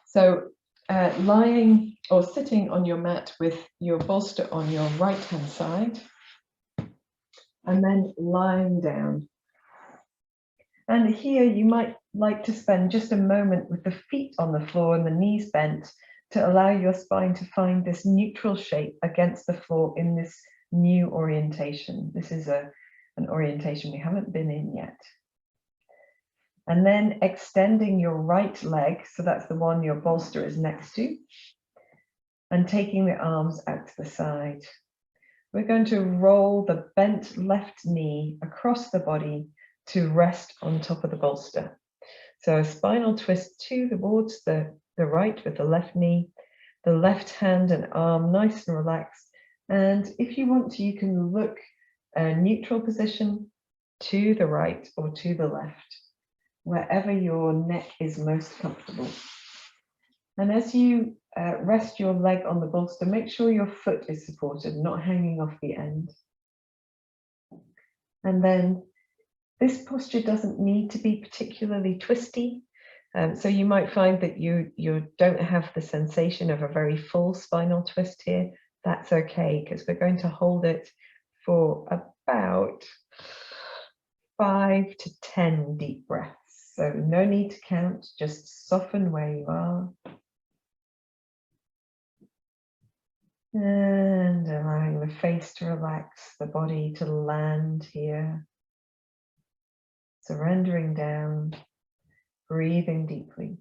So lying or sitting on your mat with your bolster on your right-hand side, and then lying down. And here you might like to spend just a moment with the feet on the floor and the knees bent to allow your spine to find this neutral shape against the floor in this new orientation. This is an orientation we haven't been in yet. And then extending your right leg, so that's the one your bolster is next to, and taking the arms out to the side. We're going to roll the bent left knee across the body to rest on top of the bolster. So a spinal twist towards the right with the left knee, the left hand and arm nice and relaxed. And if you want to, you can look a neutral position to the right or to the left, wherever your neck is most comfortable. And as you rest your leg on the bolster, make sure your foot is supported, not hanging off the end. And then this posture doesn't need to be particularly twisty. So you might find that you don't have the sensation of a very full spinal twist here. That's okay, because we're going to hold it for about 5 to 10 deep breaths. So no need to count, just soften where you are. And allowing the face to relax, the body to land here. Surrendering down, breathing deeply.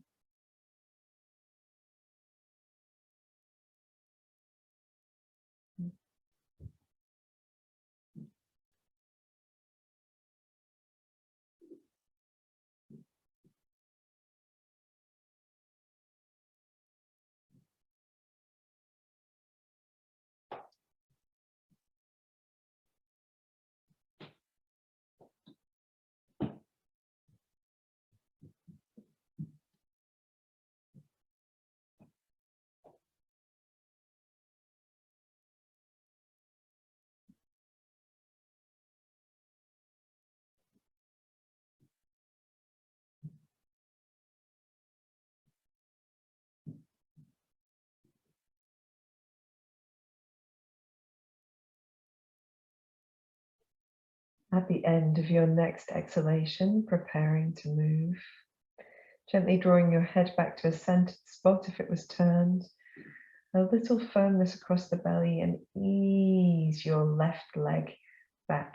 At the end of your next exhalation, preparing to move, gently drawing your head back to a centered spot if it was turned, a little firmness across the belly, and ease your left leg back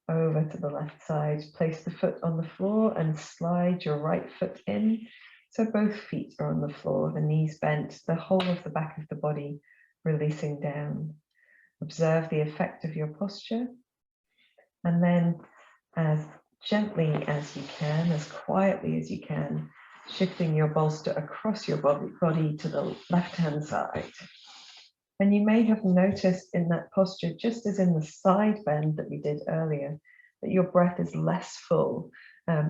over to the left side. Place the foot on the floor and slide your right foot in. So both feet are on the floor, the knees bent, the whole of the back of the body releasing down. Observe the effect of your posture. And then as gently as you can, as quietly as you can, shifting your bolster across your body to the left-hand side. And you may have noticed in that posture, just as in the side bend that we did earlier, that your breath is less full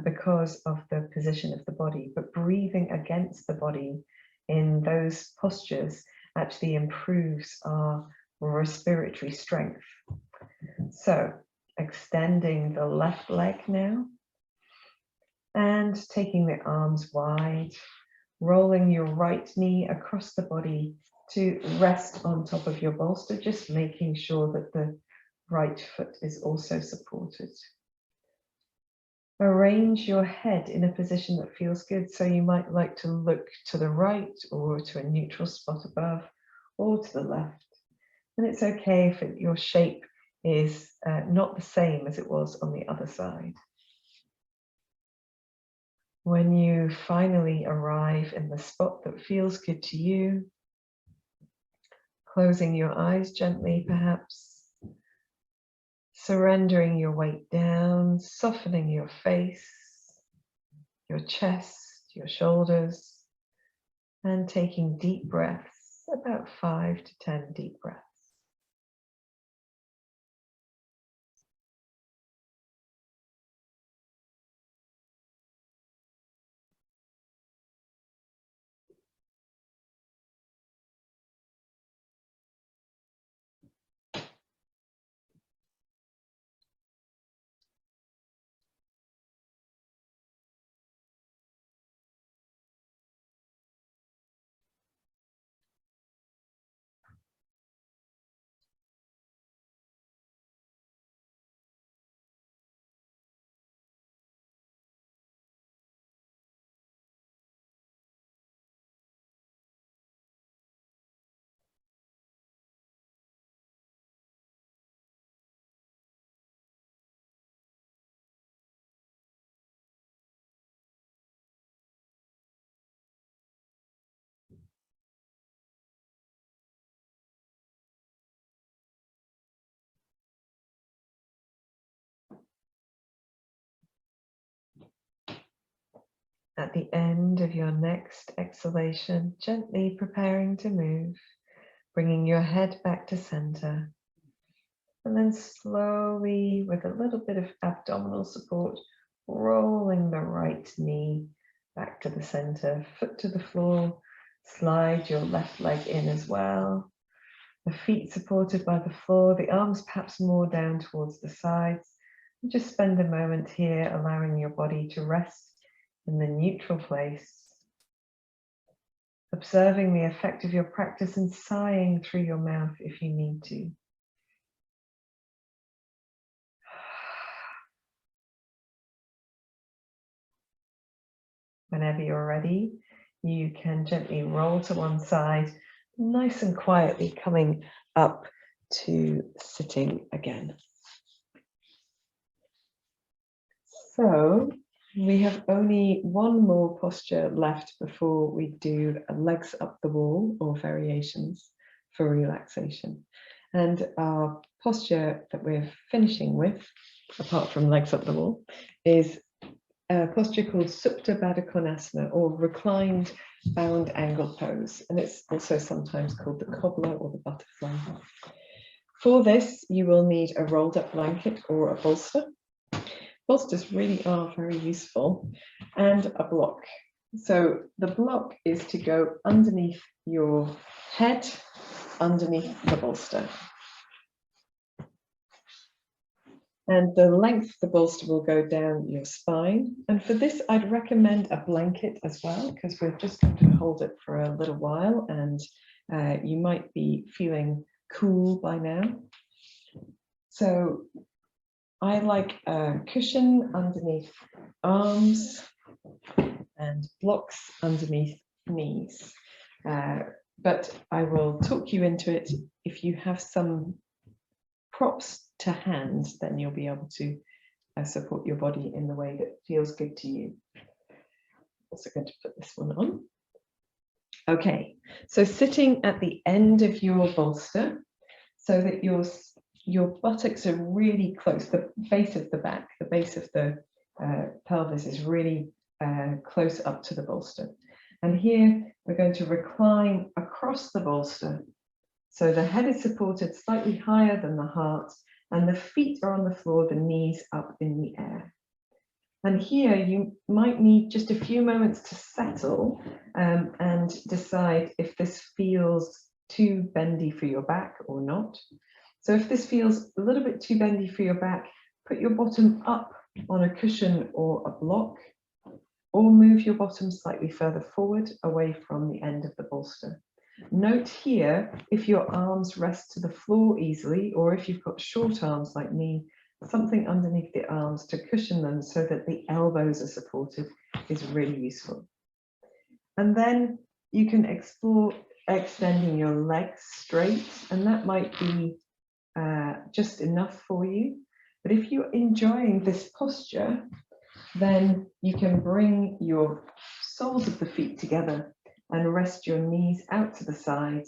because of the position of the body, but breathing against the body in those postures actually improves our respiratory strength. So extending the left leg now and taking the arms wide, rolling your right knee across the body to rest on top of your bolster, just making sure that the right foot is also supported. Arrange your head in a position that feels good. So you might like to look to the right or to a neutral spot above or to the left. And it's okay if your shape is not the same as it was on the other side. When you finally arrive in the spot that feels good to you, closing your eyes gently perhaps, surrendering your weight down, softening your face, your chest, your shoulders, and taking deep breaths, about 5 to 10 deep breaths. At the end of your next exhalation, gently preparing to move, bringing your head back to center, and then slowly, with a little bit of abdominal support, rolling the right knee back to the center, foot to the floor, Slide your left leg in as well. The feet supported by the floor, the arms perhaps more down towards the sides. And just spend a moment here, allowing your body to rest in the neutral place. Observing the effect of your practice and sighing through your mouth if you need to. Whenever you're ready, you can gently roll to one side, nice and quietly coming up to sitting again. So we have only one more posture left before we do legs up the wall or variations for relaxation. And our posture that we're finishing with, apart from legs up the wall, is a posture called Supta Baddha Konasana, or reclined bound angle pose. And it's also sometimes called the cobbler or the butterfly. For this, you will need a rolled up blanket or a bolster. Bolsters really are very useful, and a block. So the block is to go underneath your head, underneath the bolster. And the length of the bolster will go down your spine. And for this, I'd recommend a blanket as well, because we're just going to hold it for a little while, and you might be feeling cool by now. So I like a cushion underneath arms and blocks underneath knees. But I will talk you into it. If you have some props to hand, then you'll be able to support your body in the way that feels good to you. Also going to put this one on. Okay, so sitting at the end of your bolster so that your buttocks are really close, the base of the back, the base of the pelvis is really close up to the bolster. And here we're going to recline across the bolster. So the head is supported slightly higher than the heart, and the feet are on the floor, the knees up in the air. And here you might need just a few moments to settle and decide if this feels too bendy for your back or not. So if this feels a little bit too bendy for your back, put your bottom up on a cushion or a block, or move your bottom slightly further forward away from the end of the bolster. Note here, if your arms rest to the floor easily, or if you've got short arms like me, something underneath the arms to cushion them so that the elbows are supported is really useful. And then you can explore extending your legs straight, and that might be just enough for you. But if you're enjoying this posture, then you can bring your soles of the feet together and rest your knees out to the side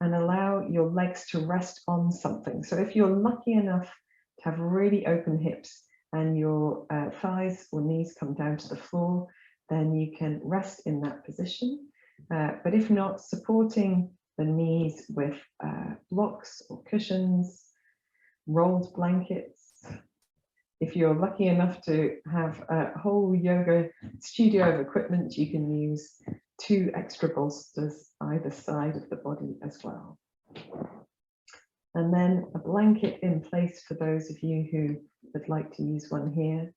and allow your legs to rest on something. So if you're lucky enough to have really open hips and your thighs or knees come down to the floor, then you can rest in that position. But if not, supporting the knees with blocks or cushions, rolled blankets. If you're lucky enough to have a whole yoga studio of equipment, you can use 2 extra bolsters either side of the body as well. And then a blanket in place for those of you who would like to use one here.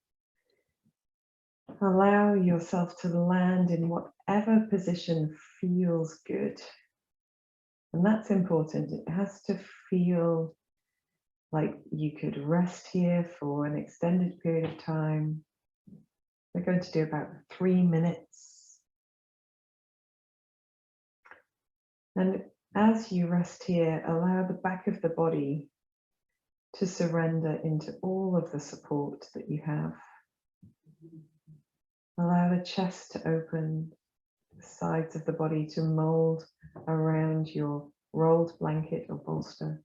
Allow yourself to land in whatever position feels good. And that's important. It has to feel like you could rest here for an extended period of time. We're going to do about 3 minutes. And as you rest here, allow the back of the body to surrender into all of the support that you have. Allow the chest to open, the sides of the body to mold around your rolled blanket or bolster.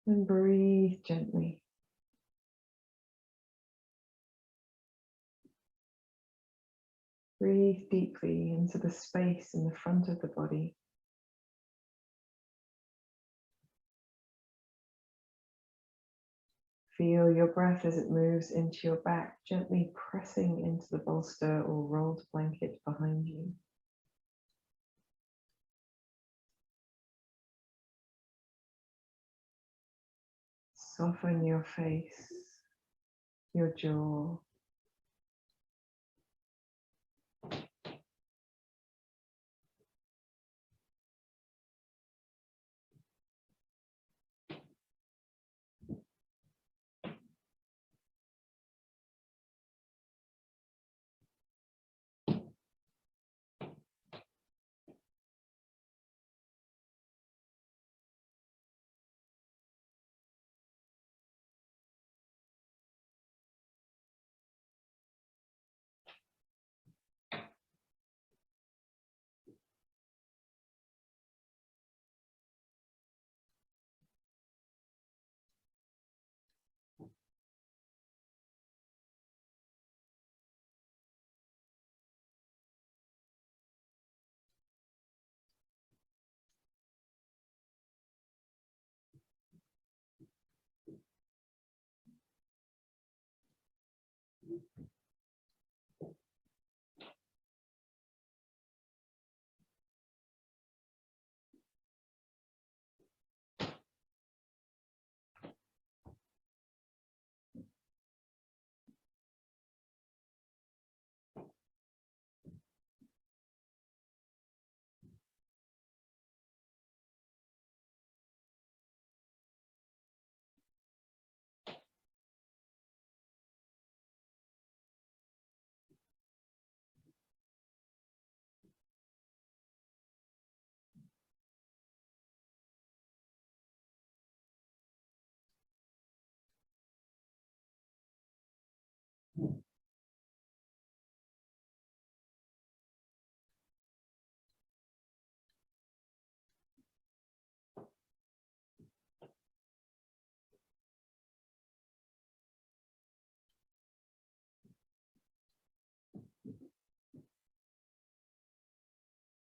And breathe gently. Breathe deeply into the space in the front of the body. Feel your breath as it moves into your back, gently pressing into the bolster or rolled blanket behind you. Soften your face, your jaw.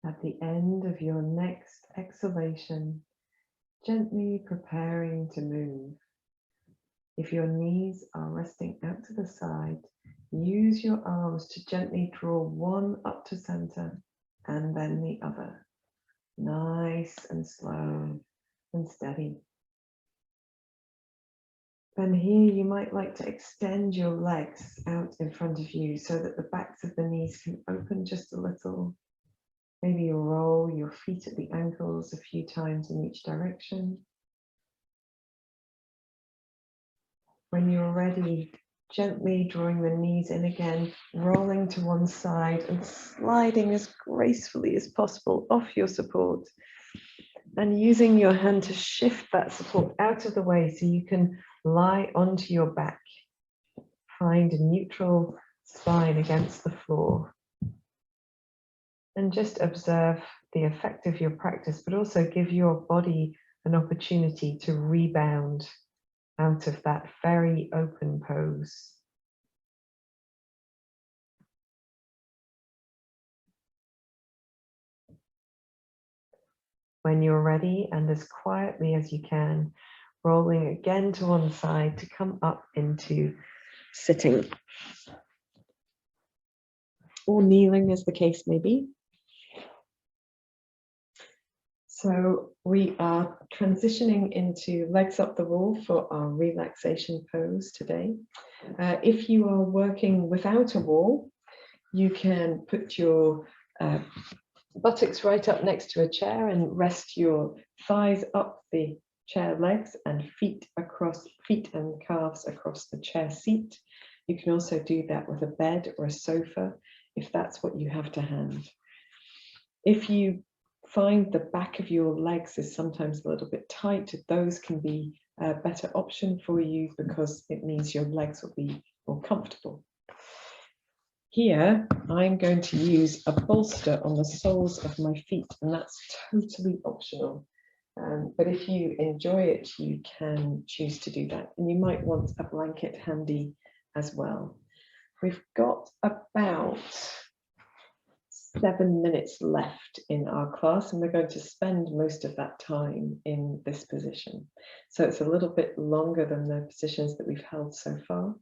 At the end of your next exhalation, gently preparing to move. If your knees are resting out to the side, use your arms to gently draw one up to center and then the other. Nice and slow and steady. Then here you might like to extend your legs out in front of you so that the backs of the knees can open just a little. Maybe you'll roll your feet at the ankles a few times in each direction. When you're ready, gently drawing the knees in again, rolling to one side and sliding as gracefully as possible off your support. And using your hand to shift that support out of the way so you can lie onto your back. Find a neutral spine against the floor. And just observe the effect of your practice, but also give your body an opportunity to rebound out of that very open pose. When you're ready, and as quietly as you can, rolling again to one side to come up into sitting or kneeling, as the case may be. So we are transitioning into legs up the wall for our relaxation pose today. If you are working without a wall, you can put your buttocks right up next to a chair and rest your thighs up the chair legs and feet and calves across the chair seat. You can also do that with a bed or a sofa if that's what you have to hand. If you find the back of your legs is sometimes a little bit tight, those can be a better option for you because it means your legs will be more comfortable. Here, I'm going to use a bolster on the soles of my feet, and that's totally optional. But if you enjoy it, you can choose to do that. And you might want a blanket handy as well. We've got about 7 minutes left in our class, and we're going to spend most of that time in this position. So it's a little bit longer than the positions that we've held so far,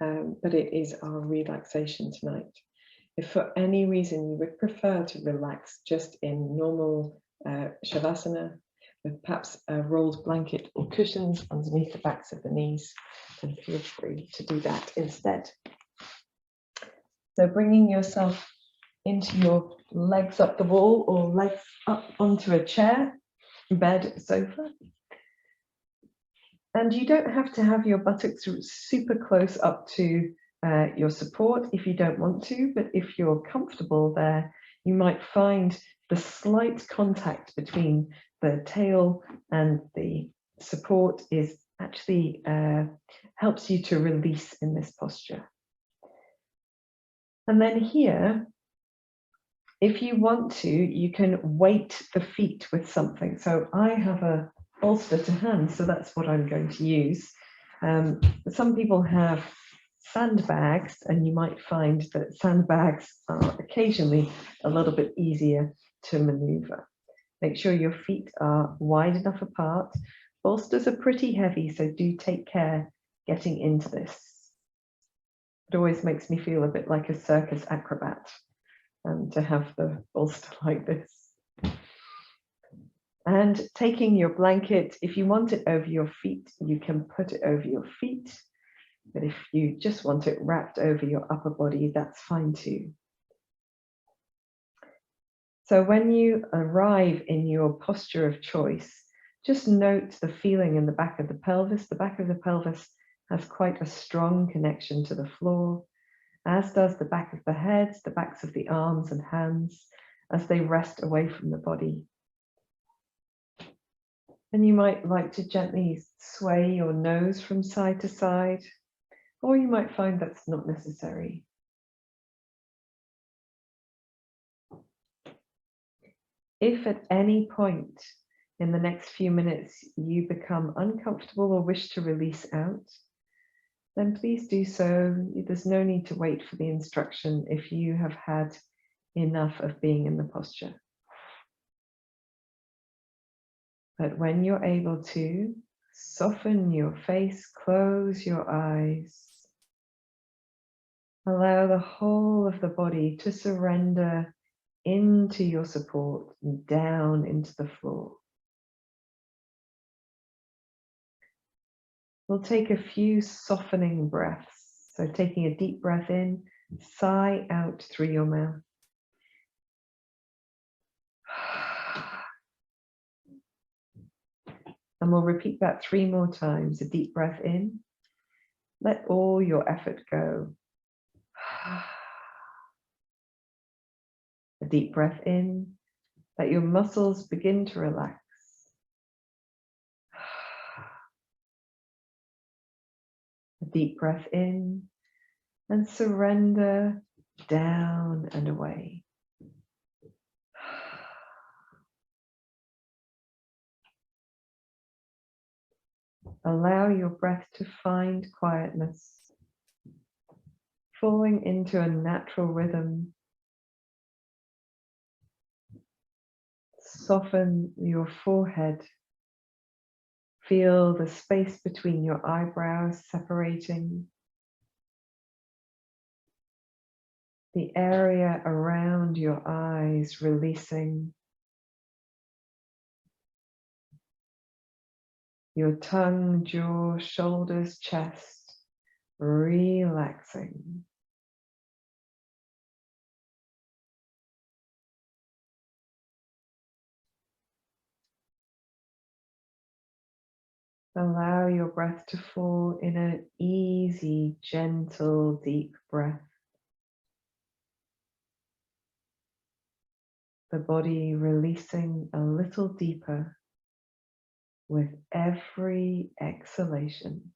but it is our relaxation tonight. If for any reason you would prefer to relax just in normal Shavasana, with perhaps a rolled blanket or cushions underneath the backs of the knees, then feel free to do that instead. So bringing yourself into your legs up the wall or legs up onto a chair, bed, sofa. And you don't have to have your buttocks super close up to your support if you don't want to, but if you're comfortable there, you might find the slight contact between the tail and the support is actually helps you to release in this posture. And then here, if you want to, you can weight the feet with something. So I have a bolster to hand, so that's what I'm going to use. Some people have sandbags, and you might find that sandbags are occasionally a little bit easier to maneuver. Make sure your feet are wide enough apart. Bolsters are pretty heavy, so do take care getting into this. It always makes me feel a bit like a circus acrobat to have the bolster like this. And taking your blanket, if you want it over your feet, you can put it over your feet. But if you just want it wrapped over your upper body, that's fine too. So when you arrive in your posture of choice, just note the feeling in the back of the pelvis. The back of the pelvis has quite a strong connection to the floor, as does the back of the head, the backs of the arms and hands, as they rest away from the body. And you might like to gently sway your nose from side to side, or you might find that's not necessary. If at any point in the next few minutes you become uncomfortable or wish to release out, then please do so. There's no need to wait for the instruction if you have had enough of being in the posture. But when you're able to, soften your face, close your eyes. Allow the whole of the body to surrender into your support and down into the floor. We'll take a few softening breaths. So taking a deep breath in, sigh out through your mouth. And we'll repeat that 3 more times. A deep breath in. Let all your effort go. A deep breath in. Let your muscles begin to relax. A deep breath in and surrender down and away. Allow your breath to find quietness, falling into a natural rhythm. Soften your forehead. Feel the space between your eyebrows separating. The area around your eyes releasing. Your tongue, jaw, shoulders, chest, relaxing. Allow your breath to fall in an easy, gentle, deep breath. The body releasing a little deeper with every exhalation.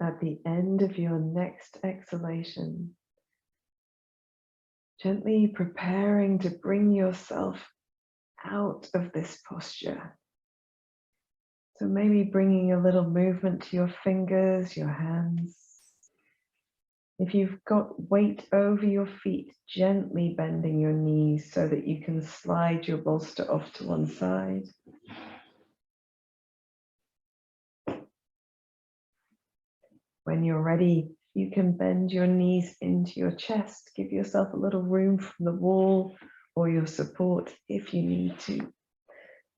at the end of your next exhalation, gently preparing to bring yourself out of this posture. So maybe bringing a little movement to your fingers, your hands. If you've got weight over your feet, gently bending your knees so that you can slide your bolster off to one side. When you're ready, you can bend your knees into your chest. Give yourself a little room from the wall or your support if you need to.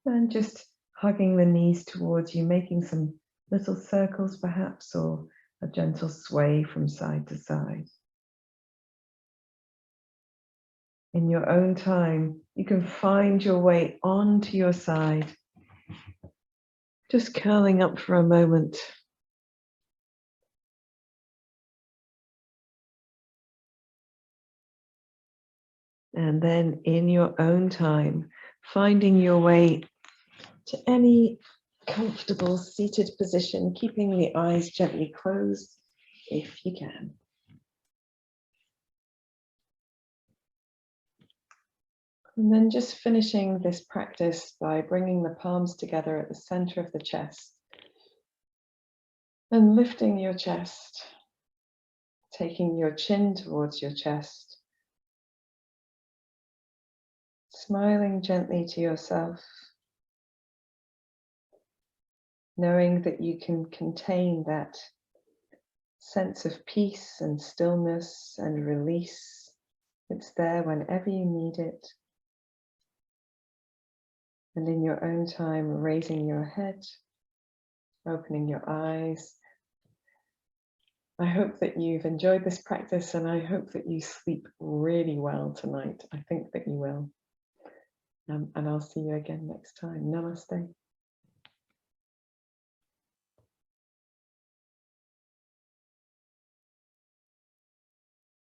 And just hugging the knees towards you, making some little circles perhaps, or a gentle sway from side to side. In your own time, you can find your way onto your side. Just curling up for a moment. And then in your own time, finding your way to any comfortable seated position, keeping the eyes gently closed if you can. And then just finishing this practice by bringing the palms together at the center of the chest and lifting your chest, taking your chin towards your chest, smiling gently to yourself, knowing that you can contain that sense of peace and stillness and release. It's there whenever you need it. And in your own time, raising your head, opening your eyes. I hope that you've enjoyed this practice, and I hope that you sleep really well tonight. I think that you will. And I'll see you again next time. Namaste.